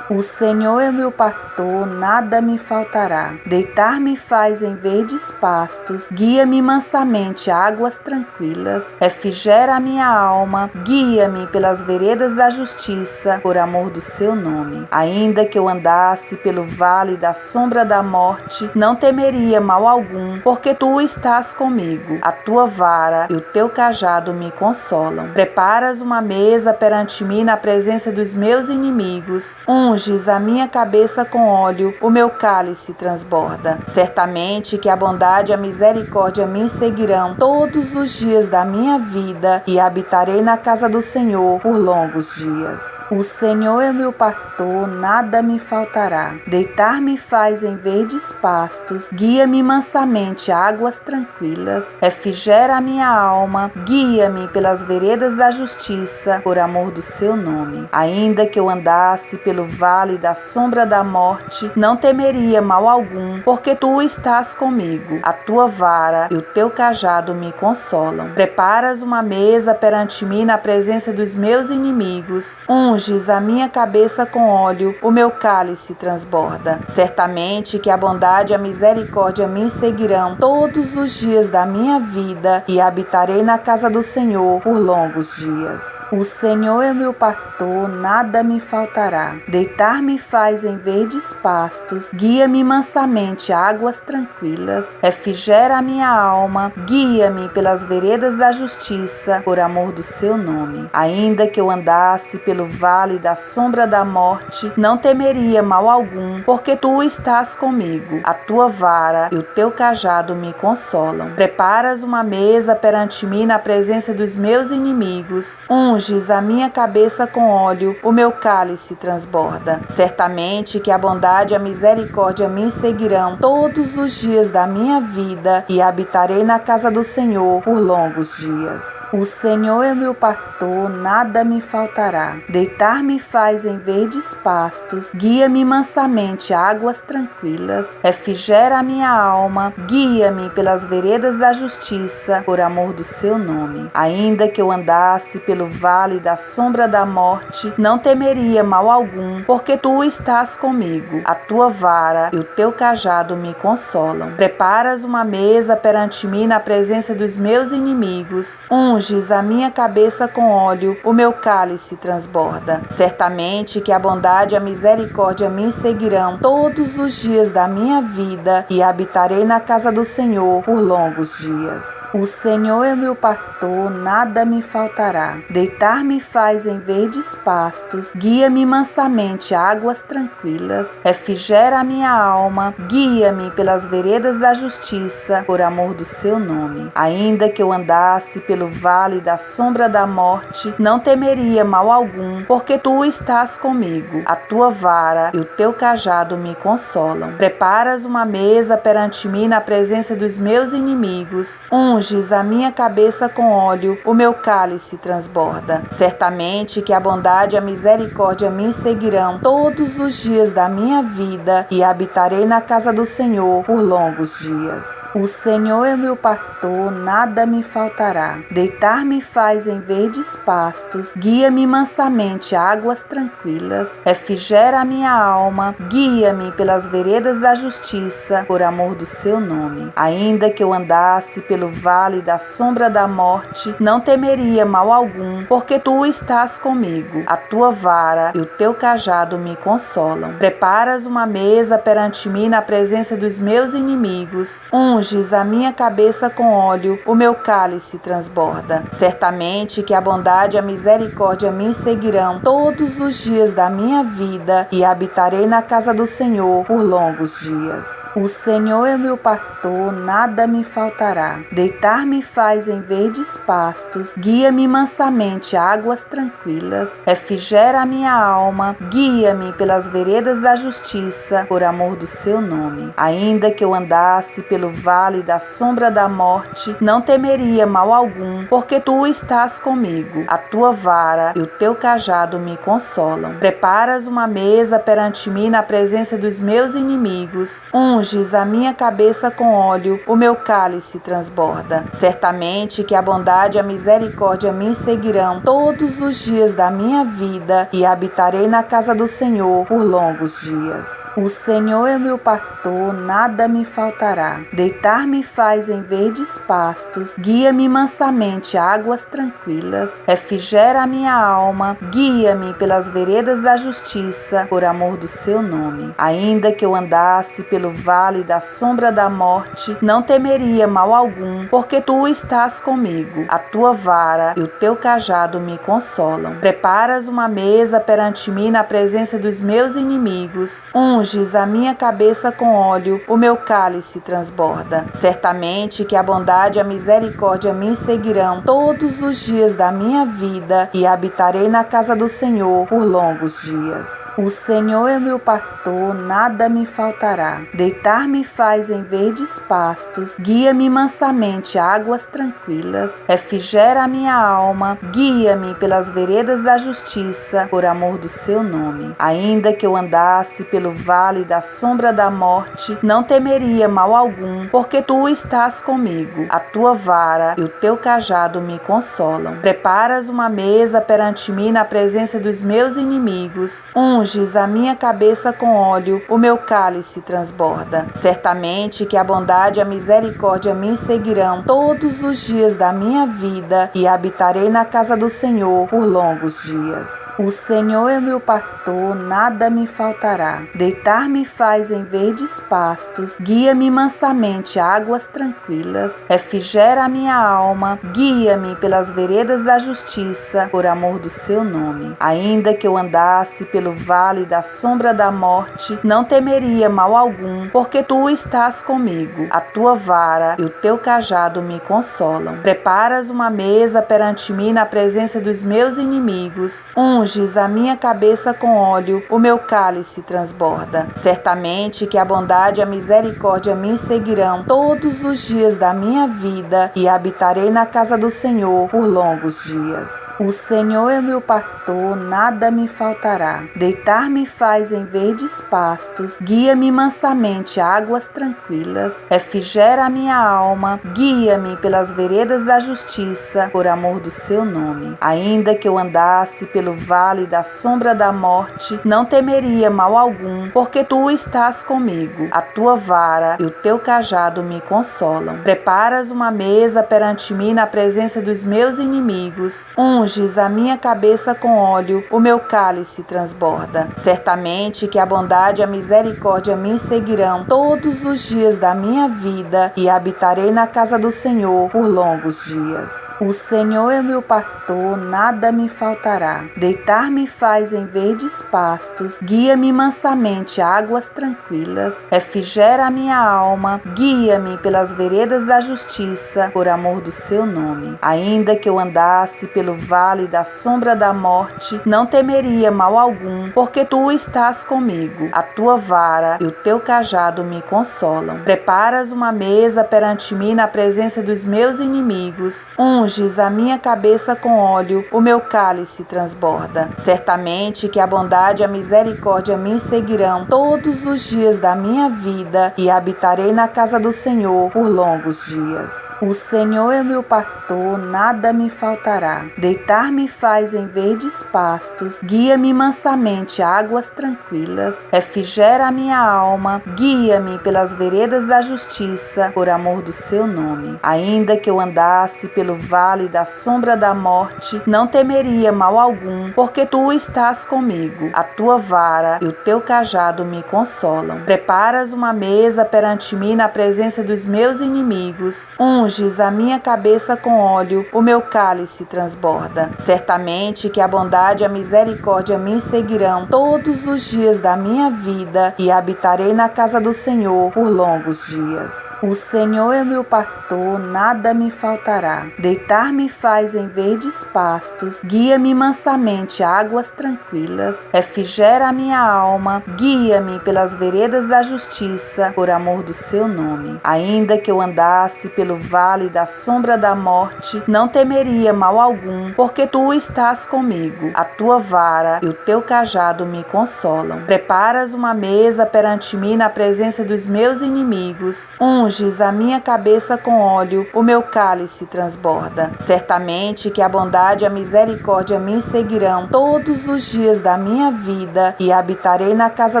O Senhor é meu pastor, nada me faltará. Deitar-me faz em verdes pastos, guia-me mansamente a águas tranquilas, refrigera a minha alma, guia-me pelas veredas da justiça, por amor do seu nome. Ainda que eu andasse pelo vale da sombra da morte, não temeria mal algum, porque tu estás comigo. A tua vara e o teu cajado me consolam. Preparas uma mesa perante mim na presença dos meus inimigos. Unges a minha cabeça com óleo, o meu cálice transborda. Certamente que a bondade e a misericórdia me seguirão todos os dias da minha vida e habitarei na casa do Senhor por longos dias. O Senhor é meu pastor, nada me faltará. Deitar-me faz em verdes pastos, guia-me mansamente a águas tranquilas, refrigera a minha alma, guia-me pelas veredas da justiça, por amor do seu nome. Ainda que eu andasse pelo vale da sombra da morte, não temeria mal algum, porque tu estás comigo. A tua vara e o teu cajado me consolam. Preparas uma mesa perante mim na presença dos meus inimigos. Unges a minha cabeça com óleo, o meu cálice transborda. Certamente que a bondade e a misericórdia me seguirão todos os dias da minha vida e habitarei na casa do Senhor por longos dias. O Senhor é meu pastor, nada me faltará. Deitar-me faz em verdes pastos, guia-me mansamente a águas tranquilas, refrigera a minha alma, guia-me pelas veredas da justiça, por amor do seu nome. Ainda que eu andasse pelo vale da sombra da morte, não temeria mal algum, porque tu estás comigo. A tua vara e o teu cajado me consolam. Preparas uma mesa perante mim na presença dos meus inimigos. Unges a minha cabeça com óleo, o meu cálice transborda. Certamente que a bondade e a misericórdia me seguirão todos os dias da minha vida e habitarei na casa do Senhor por longos dias. O Senhor é meu pastor, nada me faltará. Deitar-me faz em verdes pastos, guia-me mansamente a águas tranquilas, refrigera a minha alma, guia-me pelas veredas da justiça, por amor do seu nome. Ainda que eu andasse pelo vale da sombra da morte, não temeria mal algum, porque tu estás comigo. A tua vara e o teu cajado me consolam. Preparas uma mesa perante mim na presença dos meus inimigos. Unges a minha cabeça com óleo, o meu cálice transborda. Certamente que a bondade e a misericórdia me seguirão todos os dias da minha vida e habitarei na casa do Senhor por longos dias. O Senhor é meu pastor, nada me faltará. Deitar-me faz em verdes pastos, guia-me mansamente a águas tranquilas, refrigera a minha alma, guia-me pelas veredas da justiça, por amor do seu nome. Ainda que eu andasse pelo vale da sombra da morte, não temeria mal algum, porque tu estás comigo. A tua vara e o teu cajado me consolam. Preparas uma mesa perante mim na presença dos meus inimigos. Unges a minha cabeça com óleo, o meu cálice transborda. Certamente que a bondade e a misericórdia me seguirão todos os dias da minha vida e habitarei na casa do Senhor por longos dias. O Senhor é meu pastor, nada me faltará. Deitar-me faz em verdes pastos, guia-me mansamente a águas tranquilas, refrigera a minha alma, guia-me pelas veredas da justiça, por amor do seu nome. Ainda que eu andasse pelo vale da sombra da morte, não temeria mal algum, porque tu estás comigo. A tua vara e o o teu cajado me consolam. Preparas uma mesa perante mim na presença dos meus inimigos. Unges a minha cabeça com óleo, o meu cálice transborda. Certamente que a bondade e a misericórdia me seguirão todos os dias da minha vida e habitarei na casa do Senhor por longos dias. O Senhor é meu pastor, nada me faltará. Deitar-me faz em verdes pastos, guia-me mansamente a águas tranquilas, refrigera a minha alma, guia-me pelas veredas da justiça, por amor do seu nome. Ainda que eu andasse pelo vale da sombra da morte, não temeria mal algum, porque tu estás comigo. A tua vara e o teu cajado me consolam. Preparas uma mesa perante mim na presença dos meus inimigos. Unges a minha cabeça com óleo, o meu cálice transborda. Certamente que a bondade e a misericórdia me seguirão todos os dias da minha vida e habitarei na casa do Senhor por longos dias. O Senhor é meu pastor, nada me faltará. Deitar-me faz em verdes pastos, guia-me mansamente a águas tranquilas, refrigera a minha alma, guia-me pelas veredas da justiça, por amor do seu nome. Ainda que eu andasse pelo vale da sombra da morte, não temeria mal algum, porque tu estás comigo. A tua vara e o teu cajado me consolam. Preparas uma mesa perante mim na presença dos meus inimigos. Unges a minha cabeça com óleo, o meu cálice transborda. Certamente que a bondade e a misericórdia me seguirão todos os dias da minha vida e habitarei na casa do Senhor por longos dias. O Senhor é meu pastor, nada me faltará. Deitar-me faz em verdes pastos, guia-me mansamente a águas tranquilas, refrigera a minha alma, guia-me pelas veredas da justiça, por amor do seu nome. Ainda que eu andasse pelo vale da sombra da morte, não temeria mal algum, porque tu estás comigo. A tua vara e o teu cajado me consolam. Preparas uma mesa perante mim na presença dos meus inimigos. Unges a minha cabeça com óleo, o meu cálice transborda. Certamente que a bondade e a misericórdia me seguirão todos os dias da minha vida e habitarei na casa do Senhor por longos dias. O Senhor é meu pastor, nada me faltará. Deitar-me faz em verdes pastos, guia-me mansamente a águas tranquilas, refrigera a minha alma, guia-me pelas veredas da justiça, por amor do seu nome. Ainda que eu andasse pelo vale da sombra da morte, não temeria mal algum, porque tu estás comigo. A tua vara e o teu cajado me consolam. Preparas uma mesa perante mim na presença dos meus inimigos. Unges a minha cabeça com óleo, o meu cálice transborda. Certamente que a bondade e a misericórdia me seguirão todos os dias da minha vida e habitarei na casa do Senhor por longos dias. O Senhor é meu pastor, nada me faltará. Deitar-me faz em verdes pastos, guia-me mansamente a águas tranquilas, refrigera a minha alma, guia-me pelas veredas da justiça, por amor do seu nome. Ainda que eu andasse pelo vale da sombra da morte, não temeria mal algum, porque tu estás comigo. A tua vara e o teu cajado me consolam. Preparas uma mesa perante mim na presença dos meus inimigos. Unges a minha cabeça com óleo, o meu cálice transborda. Certamente que a bondade e a misericórdia me seguirão todos os dias da minha vida e habitarei na casa do Senhor por longos dias. O Senhor é meu pastor, nada me faltará. Deitar-me faz em verdes pastos, guia-me mansamente a águas tranquilas, refrigera a minha alma, guia-me pelas veredas da justiça, por amor do seu nome. Ainda que eu andasse pelo vale da sombra da morte, não temeria mal algum, porque tu estás comigo. A tua vara e o teu cajado me consolam. Preparas uma mesa perante mim na presença dos meus inimigos. Unges a minha cabeça com óleo, o meu cálice transborda. Certamente que a bondade e a misericórdia me seguirão todos os dias da minha vida e habitarei na casa do Senhor por longos dias. O Senhor é meu pastor, nada me faltará. Deitar-me faz em verdes pastos, guia-me mansamente a águas tranquilas, refrigera a minha alma, guia-me pelas veredas da justiça, por amor do seu nome. Ainda que eu andasse pelo vale da sombra da morte, não temeria mal algum, porque tu estás estás comigo, a tua vara e o teu cajado me consolam. Preparas uma mesa perante mim na presença dos meus inimigos, unges a minha cabeça com óleo, o meu cálice transborda. Certamente que a bondade e a misericórdia me seguirão todos os dias da minha vida e habitarei na casa do Senhor por longos dias. O Senhor é meu pastor, nada me faltará. Deitar-me faz em verdes pastos, guia-me mansamente a águas tranquilas, refrigera a minha alma, guia-me pelas veredas da justiça, por amor do seu nome. Ainda que eu andasse pelo vale da sombra da morte, não temeria mal algum, porque tu estás comigo. A tua vara e o teu cajado me consolam. Preparas uma mesa perante mim na presença dos meus inimigos, unges a minha cabeça com óleo, o meu cálice transborda. Certamente que a bondade e a misericórdia me seguirão todos os dias da minha vida e habitarei na casa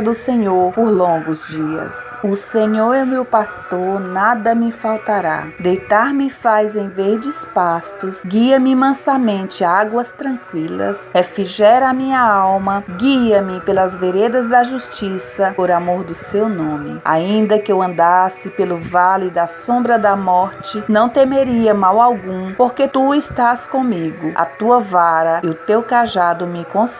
do Senhor por longos dias. O Senhor é meu pastor, nada me faltará. Deitar-me faz em verdes pastos, guia-me mansamente a águas tranquilas, refrigera a minha alma, guia-me pelas veredas da justiça, por amor do seu nome. Ainda que eu andasse pelo vale da sombra da morte, não temeria mal algum, porque tu estás comigo. A tua vara e o teu cajado me consolam.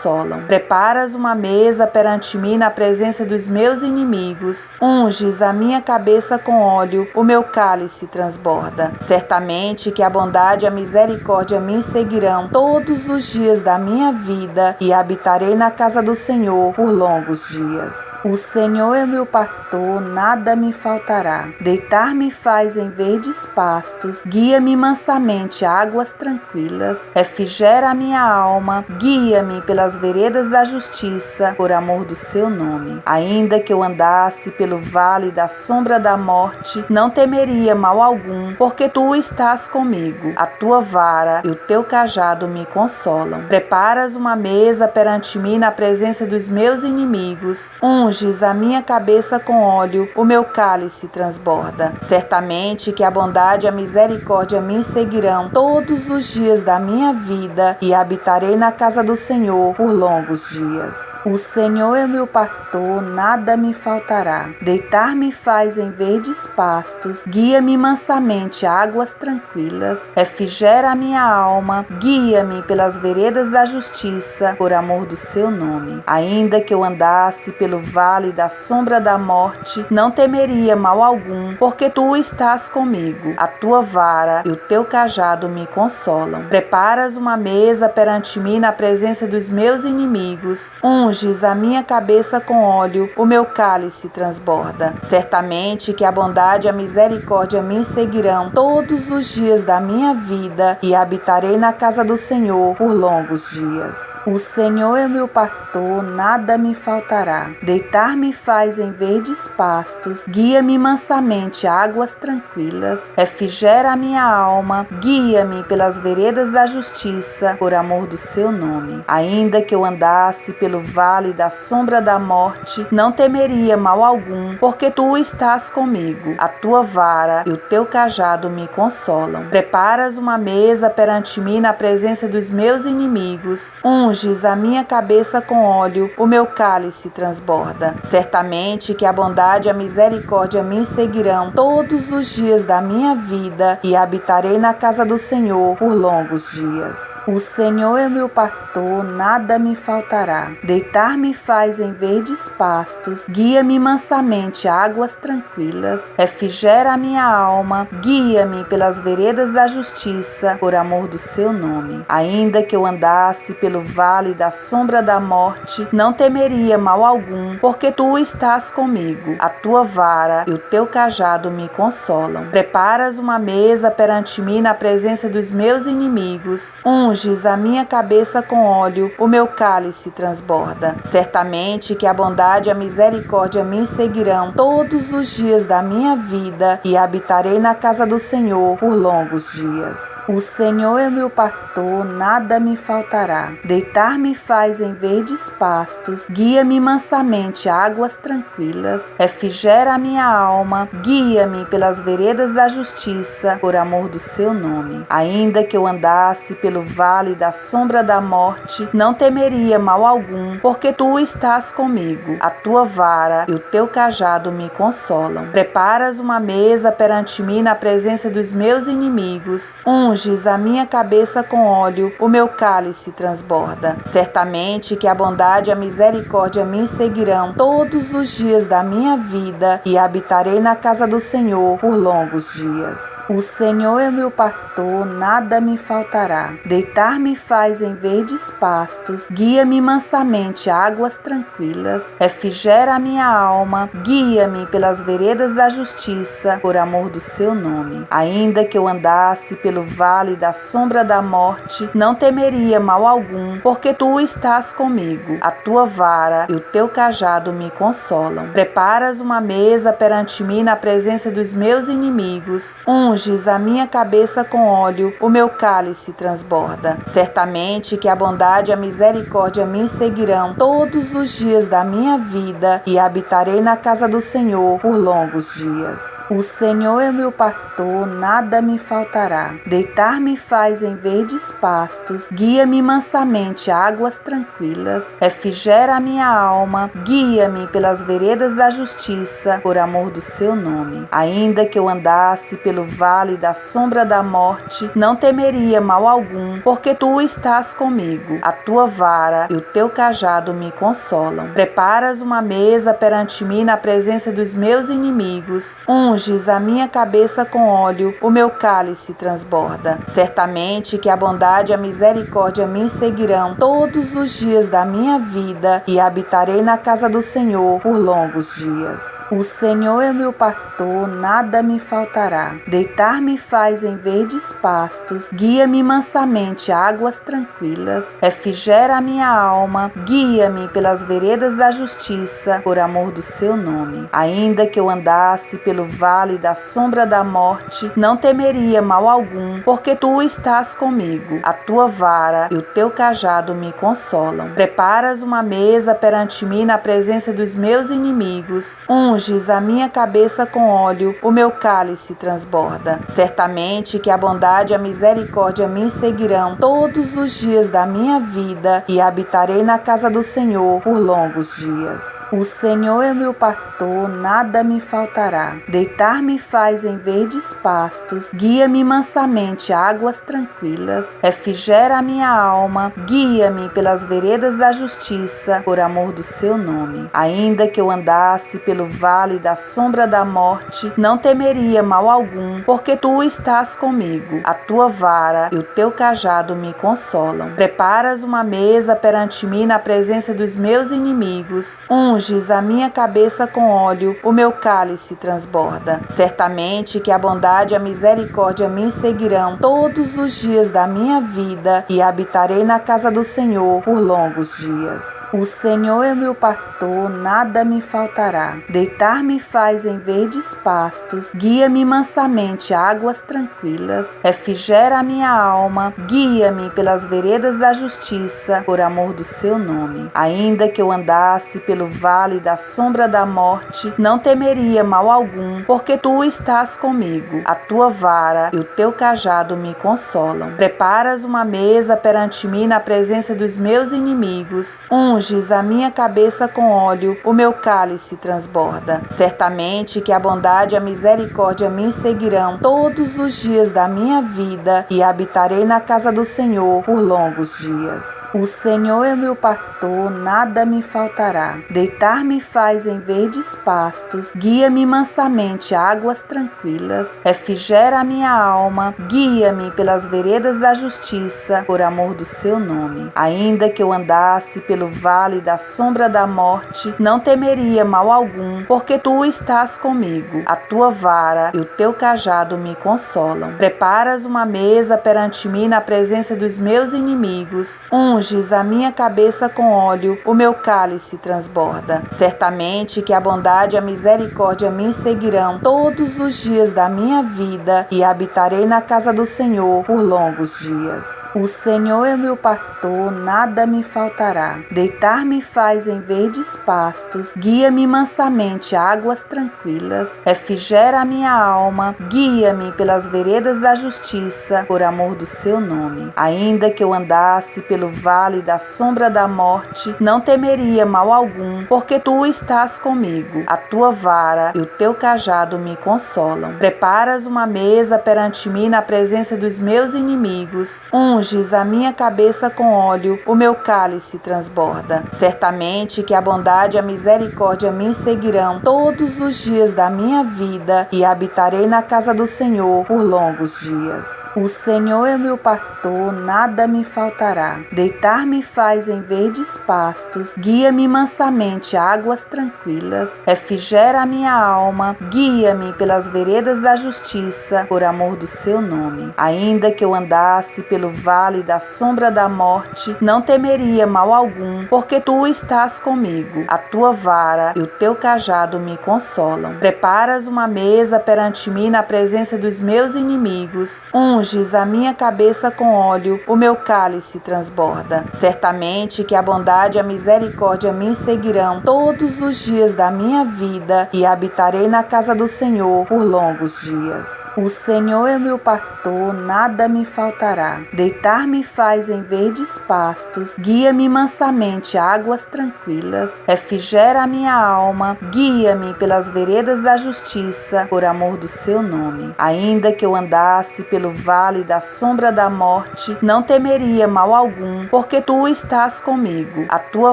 Preparas uma mesa perante mim na presença dos meus inimigos, unges a minha cabeça com óleo, o meu cálice transborda. Certamente que a bondade e a misericórdia me seguirão todos os dias da minha vida e habitarei na casa do Senhor por longos dias. O Senhor é meu pastor, nada me faltará. Deitar-me faz em verdes pastos, guia-me mansamente a águas tranquilas, refrigera a minha alma, guia-me pelas veredas da justiça, por amor do seu nome. Ainda que eu andasse pelo vale da sombra da morte, não temeria mal algum, porque tu estás comigo. A tua vara e o teu cajado me consolam. Preparas uma mesa perante mim na presença dos meus inimigos, unges a minha cabeça com óleo, o meu cálice transborda. Certamente que a bondade e a misericórdia me seguirão todos os dias da minha vida e habitarei na casa do Senhor por longos dias. O Senhor é meu pastor, nada me faltará. Deitar-me faz em verdes pastos, guia-me mansamente a águas tranquilas, refrigera a minha alma, guia-me pelas veredas da justiça, por amor do seu nome. Ainda que eu andasse pelo vale da sombra da morte, não temeria mal algum, porque tu estás comigo. A tua vara e o teu cajado me consolam. Preparas uma mesa perante mim na presença dos meus inimigos, unges a minha cabeça com óleo, o meu cálice transborda. Certamente que a bondade e a misericórdia me seguirão todos os dias da minha vida e habitarei na casa do Senhor por longos dias. O Senhor é meu pastor, nada me faltará. Deitar-me faz em verdes pastos, guia-me mansamente a águas tranquilas, refrigera a minha alma, guia-me pelas veredas da justiça, por amor do seu nome. Ainda que eu andasse pelo vale da sombra da morte, não temeria mal algum, porque tu estás comigo. A tua vara e o teu cajado me consolam. Preparas uma mesa perante mim na presença dos meus inimigos, unges a minha cabeça com óleo, o meu cálice transborda. Certamente que a bondade e a misericórdia me seguirão todos os dias da minha vida e habitarei na casa do Senhor por longos dias. O Senhor é meu pastor, nada me faltará. Deitar-me faz em verdes pastos, guia-me mansamente a águas tranquilas, refrigera a minha alma, guia-me pelas veredas da justiça, por amor do seu nome. Ainda que eu andasse pelo vale da sombra da morte, não temeria mal algum, porque tu estás comigo. A tua vara e o teu cajado me consolam. Preparas uma mesa perante mim na presença dos meus inimigos, unges a minha cabeça com óleo, o meu cálice transborda. Certamente que a bondade e a misericórdia me seguirão todos os dias da minha vida e habitarei na casa do Senhor por longos dias. O Senhor é meu pastor, nada me faltará. Deitar-me faz em verdes pastos, guia-me mansamente a águas tranquilas, refrigera a minha alma, guia-me pelas veredas da justiça, por amor do seu nome. Ainda que eu andasse pelo vale da sombra da morte, não temeria temeria mal algum, porque tu estás comigo. A tua vara e o teu cajado me consolam. Preparas uma mesa perante mim na presença dos meus inimigos. Unges a minha cabeça com óleo, o meu cálice transborda. Certamente que a bondade e a misericórdia me seguirão todos os dias da minha vida e habitarei na casa do Senhor por longos dias. O Senhor é meu pastor, nada me faltará. Deitar-me faz em verdes pastos, guia-me mansamente a águas tranquilas, refrigera a minha alma, guia-me pelas veredas da justiça, por amor do seu nome. Ainda que eu andasse pelo vale da sombra da morte, não temeria mal algum, porque tu estás comigo. A tua vara e o teu cajado me consolam. Preparas uma mesa perante mim na presença dos meus inimigos. Unges a minha cabeça com óleo, o meu cálice transborda. Certamente que a bondade e a misericórdia me seguirão todos os dias da minha vida e habitarei na casa do Senhor por longos dias. O Senhor é meu pastor, nada me faltará. Deitar-me faz em verdes pastos, guia-me mansamente a águas tranquilas, refrigera a minha alma, guia-me pelas veredas da justiça, por amor do seu nome. Ainda que eu andasse pelo vale da sombra da morte, não temeria mal algum, porque tu estás comigo. A tua vara e o teu cajado me consolam. Preparas uma mesa perante mim na presença dos meus inimigos. Unges a minha cabeça com óleo, o meu cálice transborda. Certamente que a bondade e a misericórdia me seguirão todos os dias da minha vida e habitarei na casa do Senhor por longos dias. O Senhor é meu pastor, nada me faltará. Deitar-me faz em verdes pastos, guia-me mansamente a águas tranquilas, refrigera a minha alma, guia-me pelas veredas da justiça, por amor do seu nome. Ainda que eu andasse pelo vale da sombra da morte, não temeria mal algum, porque tu estás comigo. A tua vara e o teu cajado me consolam. Preparas uma mesa perante mim na presença dos meus inimigos. Unges a minha cabeça com óleo, o meu cálice transborda. Certamente que a bondade e a misericórdia me seguirão todos os dias da minha vida e habitarei na casa do Senhor por longos dias. O Senhor é meu pastor, nada me faltará. Deitar-me faz em verdes pastos, guia-me mansamente a águas tranquilas, refrigera a minha alma, guia-me pelas veredas da justiça, por amor do seu nome. Ainda que eu andasse pelo vale da sombra da morte, não temeria mal algum, porque tu estás comigo. A tua vara e o teu cajado me consolam. Preparas uma mesa perante mim na presença dos meus inimigos. Unges a minha cabeça com óleo, o meu cálice transborda. Certamente que a bondade e a misericórdia me seguirão todos os dias da minha vida e habitarei na casa do Senhor por longos dias. O Senhor é meu pastor, nada me faltará. Deitar-me faz em verdes pastos, guia-me mansamente a águas tranquilas, refrigera a minha alma, guia-me pelas veredas da justiça, por amor do seu nome. Ainda que eu andasse pelo vale da sombra da morte, não temeria mal algum, porque tu estás comigo. A tua vara e o teu cajado me consolam. Preparas uma mesa perante mim na presença dos meus inimigos. Unges a minha cabeça com óleo, o meu cálice transborda. Certamente que a bondade e a misericórdia me seguirão todos os dias da minha vida e habitarei na casa do Senhor por longos dias. O Senhor é meu pastor, nada me faltará. Deitar-me faz em verdes pastos, guia-me mansamente a águas tranquilas, refrigera a minha alma, guia-me pelas veredas da justiça, por amor do seu nome. Ainda que eu andasse pelo vale da sombra da morte, não temeria mal algum, porque tu estás comigo. A tua vara e o teu cajado me consolam. Preparas uma mesa perante mim na presença dos meus inimigos. Unges a minha cabeça com óleo, o meu cálice transborda. Certamente que a bondade e a misericórdia me seguirão todos os dias da minha vida e habitarei na casa do Senhor por longos dias. O Senhor é meu pastor, nada me faltará. Deitar-me faz em verdes pastos, guia-me mansamente a águas tranquilas, refrigera a minha alma, guia-me pelas veredas da justiça, por amor do seu nome. Ainda que eu andasse pelo vale vale da sombra da morte, não temeria mal algum, porque tu estás comigo. A tua vara e o teu cajado me consolam. Preparas uma mesa perante mim na presença dos meus inimigos. Unges a minha cabeça com óleo, o meu cálice transborda. Certamente que a bondade e a misericórdia me seguirão todos os dias da minha vida e habitarei na casa do Senhor por longos dias. O Senhor é meu pastor, nada me faltará. Deitar-me faz em verdes pastos, guia-me mansamente a águas tranquilas, refrigera a minha alma, guia-me pelas veredas da justiça, por amor do seu nome. Ainda que eu andasse pelo vale da sombra da morte, não temeria mal algum, porque tu estás comigo. A tua vara e o teu cajado me consolam. Preparas uma mesa perante mim na presença dos meus inimigos. Unges a minha cabeça com óleo, o meu cálice transborda. Certamente que a bondade e a misericórdia me seguirão todos os dias da minha vida e habitarei na casa do Senhor por longos dias. O Senhor é meu pastor, nada me faltará. Deitar-me faz em verdes pastos, guia-me mansamente a águas tranquilas, refrigera a minha alma, guia-me pelas veredas da justiça, por amor do seu nome. Ainda que eu andasse pelo vale da sombra da morte, não temeria mal algum, porque tu estás comigo. A tua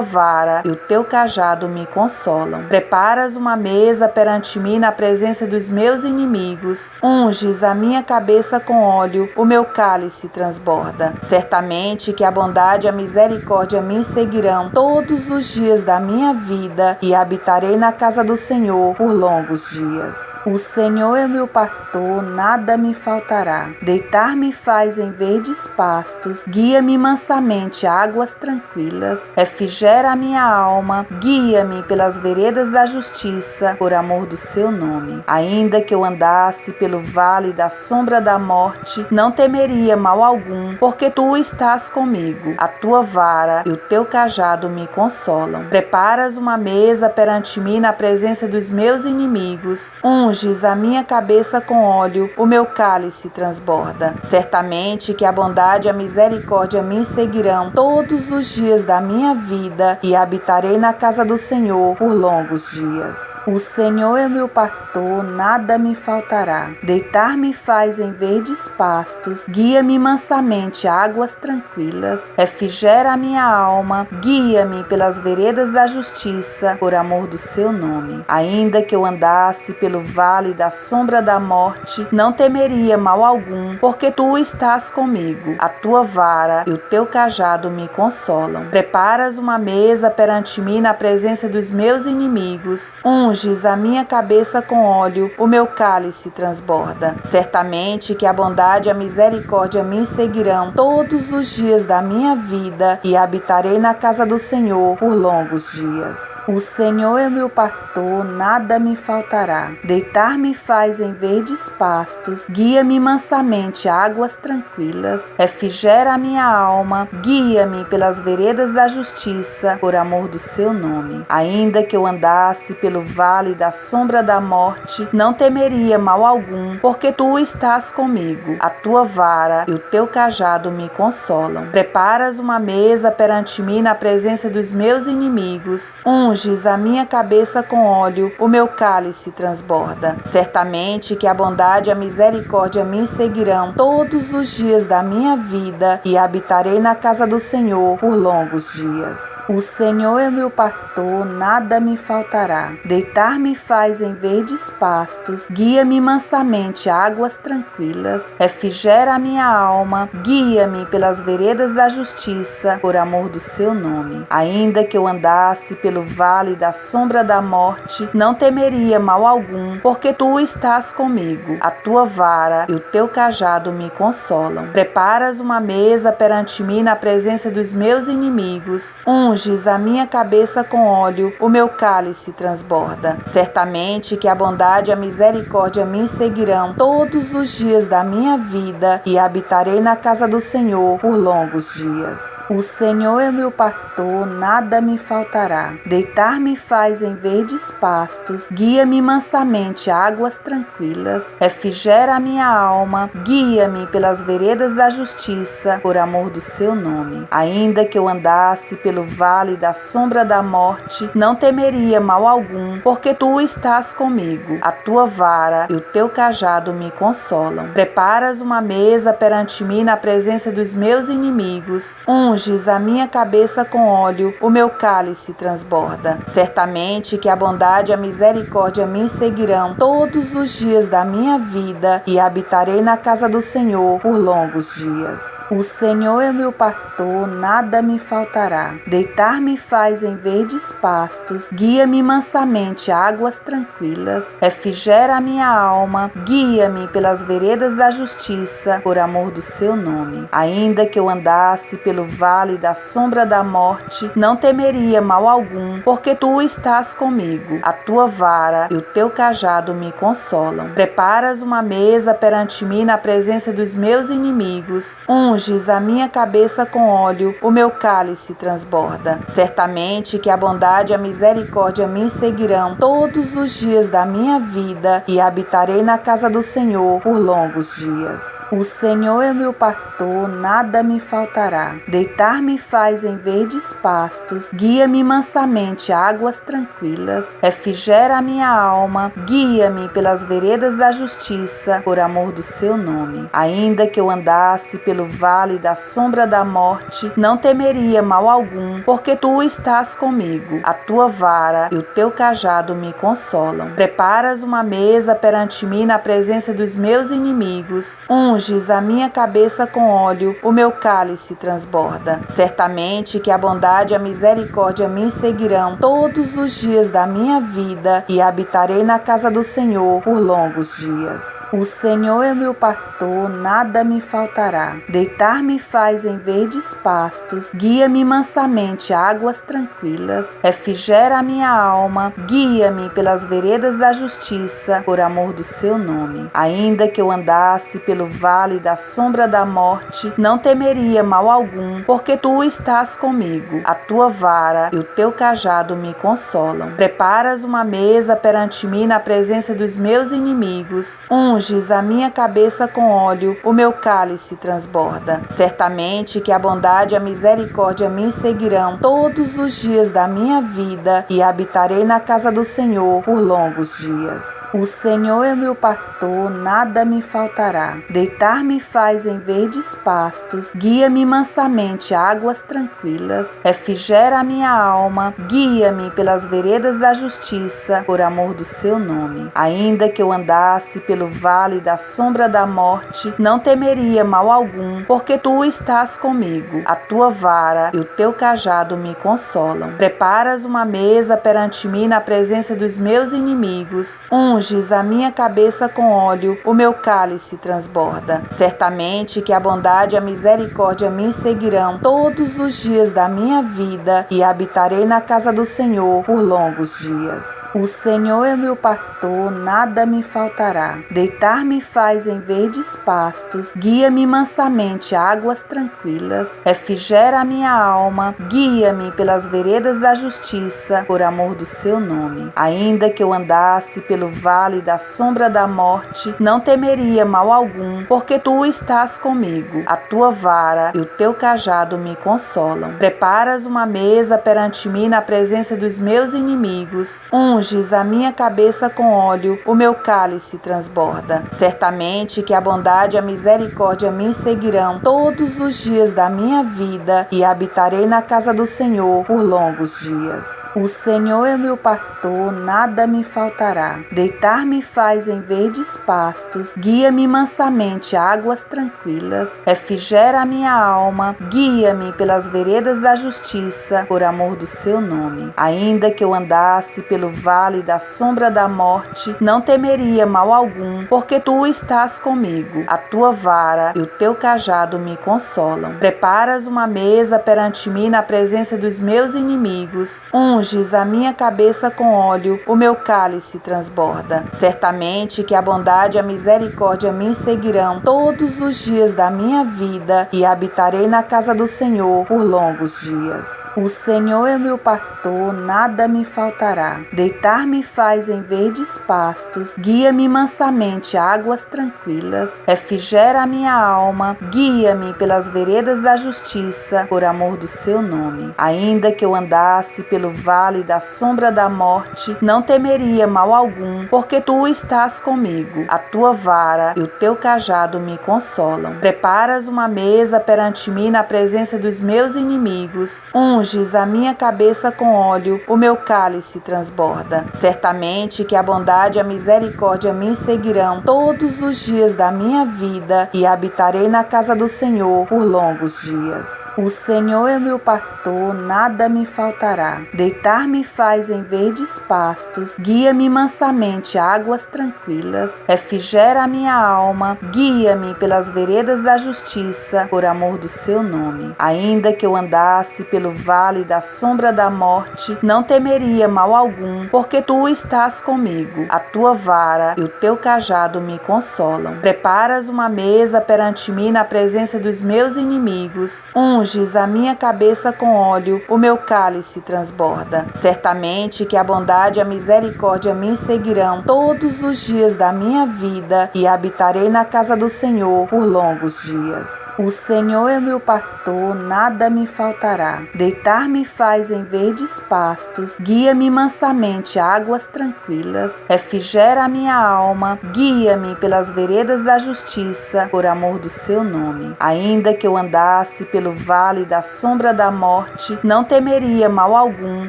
vara e o teu cajado me consolam. Preparas uma mesa perante mim na presença dos meus inimigos. Unges a minha cabeça com óleo, o meu cálice transborda. Certamente que a bondade e a misericórdia me seguirão todos os dias da minha vida e habitarei na casa do Senhor por longos dias. O Senhor é meu pastor, nada me faltará. Deitar-me faz em verdes pastos, guia-me mansamente a águas tranquilas, refrigera a minha alma, guia-me pelas veredas da justiça, por amor do seu nome. Ainda que eu andasse pelo vale da sombra da morte, não temeria mal algum, porque tu estás comigo. A tua vara e o teu cajado me consolam. Preparas uma mesa perante mim na presença dos meus inimigos. Unges a minha cabeça com óleo, o meu cálice transborda. Certamente que a bondade e a misericórdia me seguirão todos os dias da minha vida e habitarei na casa do Senhor por longos dias. O Senhor é meu pastor, nada me faltará. Deitar-me faz em verdes pastos, guia-me mansamente a águas tranquilas, refrigera a minha alma, guia-me pelas veredas da justiça, por amor do seu nome. Ainda que eu andasse pelo vale da sombra da morte, não temeria mal algum, porque tu estás comigo. A tua vara e o teu cajado me consolam. Preparas uma mesa perante mim na presença dos meus inimigos. Unges a minha cabeça com óleo, o meu cálice transborda. Certamente que a bondade e a misericórdia me seguirão todos os dias da minha vida e habitarei na casa do Senhor por longos dias. O Senhor é meu pastor, nada me faltará. Deitar-me faz em verdes pastos, guia-me mansamente a águas tranquilas, refrigera a minha alma, guia-me pelas veredas da justiça, por amor do seu nome. Ainda que eu andasse pelo vale da sombra da morte, não temeria mal algum, porque tu estás comigo. A tua vara e o teu cajado me consolam. Preparas uma mesa perante mim na presença dos meus inimigos. Unges a minha cabeça com óleo, o meu cálice transborda. Certamente que a bondade e a misericórdia me seguirão todos os dias da minha vida e habitarei na casa do Senhor por longos dias. O Senhor é meu pastor, nada me faltará. Deitar-me faz em verdes pastos, guia-me mansamente a águas tranquilas, refrigera a minha alma, guia-me pelas veredas da justiça, por amor do seu nome. Ainda que eu andasse pelo vale da sombra da morte, não temeria mal algum, porque tu estás comigo. A tua vara e o teu cajado me consolam. Preparas uma mesa perante mim na presença dos meus inimigos. Unges a minha cabeça com óleo, o meu cálice transborda. Certamente que a bondade e a misericórdia me seguirão todos os dias da minha vida e habitarei na casa do Senhor por longos dias. O Senhor é meu pastor, nada me faltará. Deitar-me faz em verdes pastos, guia-me mansamente a águas tranquilas, refrigera a minha alma, guia-me pelas veredas da justiça, por amor do seu nome. nome. Ainda que eu andasse pelo vale da sombra da morte, não temeria mal algum, porque tu estás comigo. A tua vara e o teu cajado me consolam. Preparas uma mesa perante mim na presença dos meus inimigos. Unges a minha cabeça com óleo, o meu cálice transborda. Certamente que a bondade e a misericórdia me seguirão todos os dias da minha vida e habitarei na casa do Senhor por longos dias. O Senhor é meu pastor, nada me faltará. Deitar-me faz em verdes pastos, guia-me mansamente a águas tranquilas, refrigera a minha alma, guia-me pelas veredas da justiça, por amor do seu nome. Ainda que eu andasse pelo vale da sombra da morte, não temeria mal algum, porque tu estás comigo. A tua vara e o teu cajado me consolam. Preparas uma mesa perante mim na presença dos meus inimigos. Unges a minha cabeça com óleo, o meu cálice transborda. Certamente que a bondade e a misericórdia me seguirão todos os dias da minha vida e habitarei na casa do Senhor por longos dias. O Senhor é meu pastor, nada me faltará. Deitar-me faz em verdes pastos, guia-me mansamente a águas tranquilas, refrigera a minha alma, guia-me pelas veredas da justiça, por amor do seu nome. Ainda que eu andasse pelo vale da sombra da morte, não temeria mal algum, porque tu estás comigo. A tua vara e o teu cajado me consolam. Preparas uma mesa perante mim na presença dos meus inimigos. Unges a minha cabeça com óleo, o meu cálice transborda. Certamente que a bondade e a misericórdia me seguirão todos os dias da minha vida e habitarei na casa do Senhor por longos dias. O Senhor é meu pastor, nada me faltará. Deitar-me faz em verdes pastos, guia-me mansamente a águas tranquilas, refrigera a minha alma, guia-me pelas veredas da justiça, por amor do seu nome. Ainda que eu andasse pelo vale da sombra da morte, não temeria mal algum, porque tu estás comigo. A tua vara e o teu cajado me consolam. Preparas uma mesa perante mim na presença dos meus inimigos. Unges a minha cabeça com óleo, o meu cálice transborda. Certamente que a bondade e a misericórdia me seguirão todos os dias da minha vida e habitarei na casa do Senhor por longos dias. O Senhor é meu pastor, nada me faltará. Deitar-me faz em verdes pastos, guia-me mansamente a águas tranquilas, refrigera a minha alma, guia-me pelas veredas da justiça, por amor do seu nome. Ainda que eu andasse pelo vale da sombra da morte, não temeria mal algum, porque tu estás comigo. A tua vara e o teu cajado me consolam. Preparas uma mesa perante mim na presença dos meus inimigos. Unges a minha cabeça com óleo, o meu cálice transborda. Certamente que a bondade e a misericórdia me seguirão todos os dias da minha vida e habitarei na casa do Senhor por longos dias. O Senhor é meu pastor, nada me faltará. Deitar-me faz em verdes pastos, guia-me mansamente a águas tranquilas, refrigera a minha alma, guia-me pelas veredas da justiça, por amor do seu nome. Ainda que eu andasse pelo vale da sombra da morte, não temeria mal algum, porque tu estás comigo. A tua vara e o teu cajado me consolam. Preparas uma mesa perante mim na presença dos meus inimigos. Unges a minha cabeça com óleo, o meu cálice transborda. Certamente que a bondade e a misericórdia me seguirão todos os dias da minha vida e habitarei na casa do Senhor por longos dias. O Senhor é meu pastor, nada me faltará. Deitar-me faz em verdes pastos, guia-me mansamente a águas tranquilas, refrigera a minha alma, guia-me pelas veredas da justiça, por amor do seu nome. Ainda que eu andasse pelo vale da sombra da morte, não temeria mal algum, porque tu estás comigo. A tua vara e o teu cajado me consolam. Preparas uma mesa perante mim na presença dos meus inimigos. Unges a minha cabeça com óleo, o meu cálice transborda. Certamente que a bondade e a misericórdia me seguirão todos os dias da minha vida e habitarei na casa do Senhor por longos dias. O Senhor é meu pastor, nada me faltará. Deitar-me faz em verdes pastos, guia-me mansamente a águas tranquilas, refrigera a minha alma, guia-me pelas veredas da da justiça, por amor do seu nome. Ainda que eu andasse pelo vale da sombra da morte, não temeria mal algum, porque tu estás comigo. A tua vara e o teu cajado me consolam. Preparas uma mesa perante mim na presença dos meus inimigos. Unges a minha cabeça com óleo, o meu cálice transborda. Certamente que a bondade e a misericórdia me seguirão todos os dias da minha vida, e habitarei na casa do Senhor por longos dias. O Senhor é meu pastor, nada me faltará. Deitar-me faz em verdes pastos, guia-me mansamente a águas tranquilas, refrigera a minha alma, guia-me pelas veredas da justiça, por amor do seu nome. Ainda que eu andasse pelo vale da sombra da morte, não temeria mal algum, porque tu estás comigo. A tua vara e o teu cajado me consolam. Preparas uma mesa perante mim na presença dos meus inimigos. Unges a minha cabeça com óleo, o meu cálice transborda. Certamente que a bondade e a misericórdia me seguirão todos os dias da minha vida, e habitarei na casa do Senhor por longos dias. O Senhor é meu pastor, nada me faltará. Deitar-me faz em verdes pastos, guia-me mansamente a águas tranquilas, refrigera a minha alma, guia-me pelas veredas da justiça, por amor do seu nome. Ainda que eu andasse pelo vale da sombra da morte, não temeria mal algum,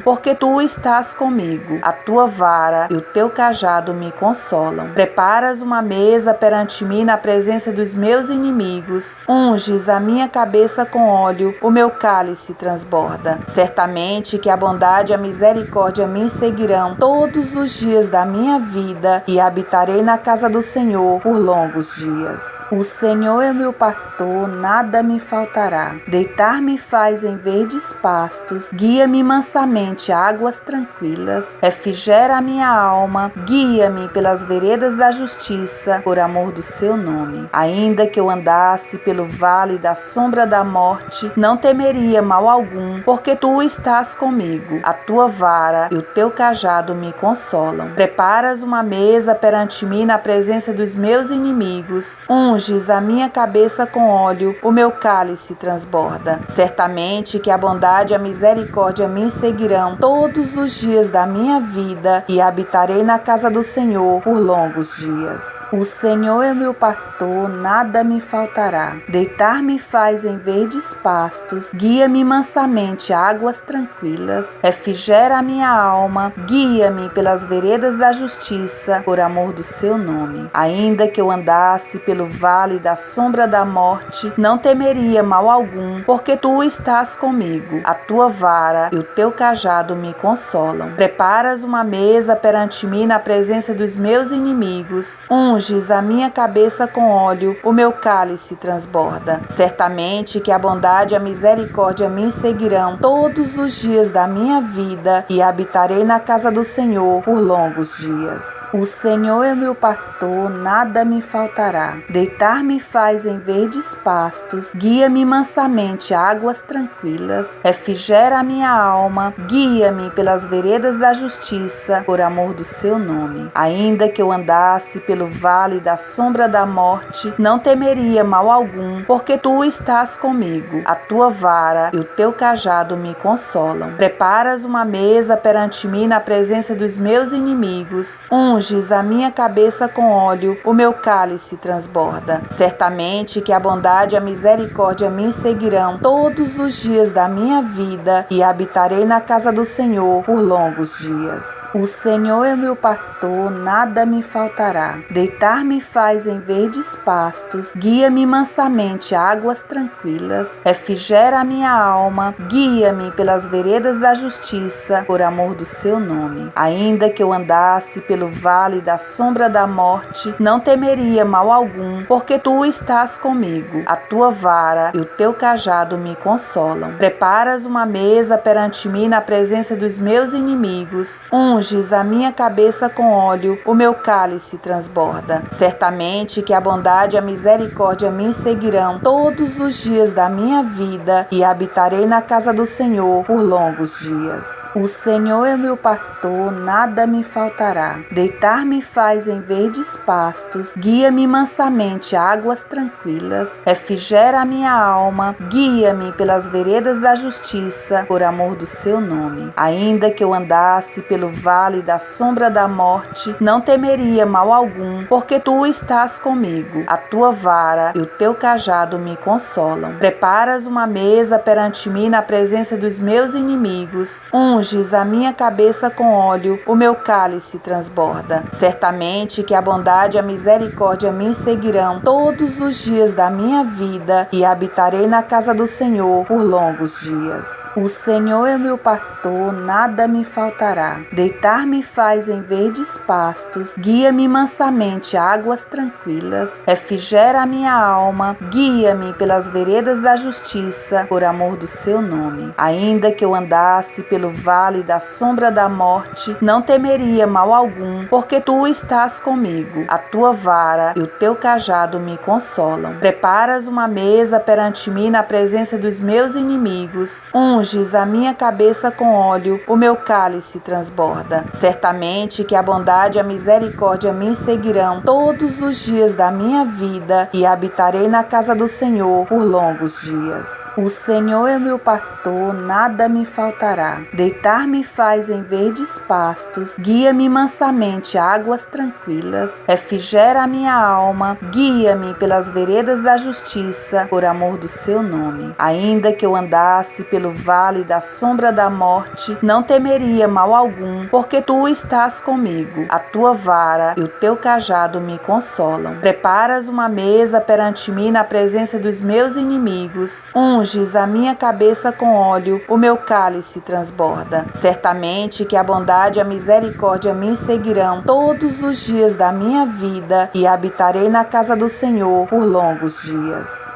porque tu estás comigo. A tua vara e o teu cajado me consolam. Preparas uma mesa perante mim na presença dos meus inimigos. Unges a minha cabeça com óleo, o meu cálice transborda. Certamente que a bondade e a misericórdia me seguirão todos os dias da minha vida, e habitarei na casa do Senhor por longos dias. O Senhor é meu pastor, nada me faltará. Deitar-me faz em verdes pastos, guia-me mansamente a águas tranquilas, refrigera a minha alma, guia-me pelas veredas da justiça, por amor do seu nome. Ainda que eu andasse pelo vale da sombra da morte, não temeria mal algum, porque tu estás comigo. A tua vara e o teu cajado me consolam. Preparas uma mesa perante mim na presença dos meus inimigos. Unges a minha cabeça com óleo, o meu cálice transborda. Certamente que a bondade e a misericórdia me seguirão todos os dias da minha vida, e habitarei na casa do Senhor por longos dias. O Senhor é meu pastor, nada me faltará. Deitar-me faz em verdes pastos, guia-me mansamente a águas tranquilas, refrigera a minha alma, guia-me pelas veredas da justiça, por amor do seu nome. Ainda que eu andasse pelo vale da sombra da morte, não temeria mal algum, porque tu estás comigo. A tua vara e o teu cajado me consolam. Preparas uma mesa perante mim na presença dos meus inimigos. Unges a minha cabeça com óleo, o meu cálice transborda. Certamente que a bondade e a misericórdia me seguirão todos os dias da minha vida, e habitarei na casa do Senhor por longos dias. O Senhor é meu pastor, nada me faltará. Deitar-me faz em verdes pastos, guia-me mansamente a águas tranquilas, refrigera a minha alma, guia-me pelas veredas da justiça, por amor do seu nome. Ainda que eu andasse pelo vale da sombra da morte, não temeria mal algum, porque tu estás comigo. A tua vara e o teu cajado me consolam. Preparas uma mesa perante mim na presença dos meus inimigos. Unges a minha cabeça com óleo, o meu cálice transborda. Certamente que a bondade e a misericórdia me seguirão todos os dias da minha vida, e habitarei na casa do Senhor por longos dias. O Senhor é meu pastor, nada me faltará. Deitar-me faz em verdes pastos, guia-me mansamente a águas tranquilas, refrigera a minha alma, guia-me pelas veredas da justiça, por amor do seu nome. Ainda que eu andasse pelo vale da sombra da morte, não temeria mal algum, porque tu estás comigo. A tua vara e o teu cajado me consolam. Preparas uma mesa perante mim na presença dos meus inimigos. Unges a minha cabeça com óleo, o meu cálice transborda. Certamente que a bondade e a misericórdia me seguirão todos os dias da minha vida, e habitarei na casa do Senhor por longos dias. O Senhor é meu pastor, nada me faltará. Deitar-me faz em verdes pastos, guia-me mansamente a águas tranquilas, refrigera a minha alma, alma, guia-me pelas veredas da justiça, por amor do seu nome. Ainda que eu andasse pelo vale da sombra da morte, não temeria mal algum, porque tu estás comigo. A tua vara e o teu cajado me consolam. Preparas uma mesa perante mim na presença dos meus inimigos. Unges a minha cabeça com óleo, o meu cálice transborda. Certamente que a bondade e a misericórdia me seguirão todos os dias da minha vida, e habitarei na casa do Senhor por longos dias. O Senhor é meu pastor, nada me faltará. Deitar-me faz em verdes pastos, guia-me mansamente a águas tranquilas. Refrigera a minha alma, guia-me pelas veredas da justiça, por amor do seu nome. Ainda que eu andasse pelo vale da sombra da morte, não temeria mal algum, porque tu estás comigo. A tua vara e o teu cajado me consolam. Preparas uma mesa perante mim na presença dos meus inimigos. Unges a minha cabeça com óleo, o meu cálice transborda. Certamente que a bondade e a misericórdia me seguirão todos os dias da minha vida, e habitarei na casa do Senhor por longos dias. O Senhor é meu pastor, nada me faltará. Deitar-me faz em verdes pastos, guia-me mansamente a águas tranquilas. Refrigera a minha alma, guia-me pelas veredas da justiça, por amor do seu nome. Ainda que eu andasse pelo vale da sombra da morte, não temeria mal algum, porque tu estás comigo. A tua vara e o teu cajado me consolam. Preparas uma mesa perante mim na presença dos meus inimigos. Unges a minha cabeça com óleo, o meu cálice transborda. Certamente que a bondade e a misericórdia me seguirão todos os dias da minha vida, e habitarei na casa do Senhor por longos dias.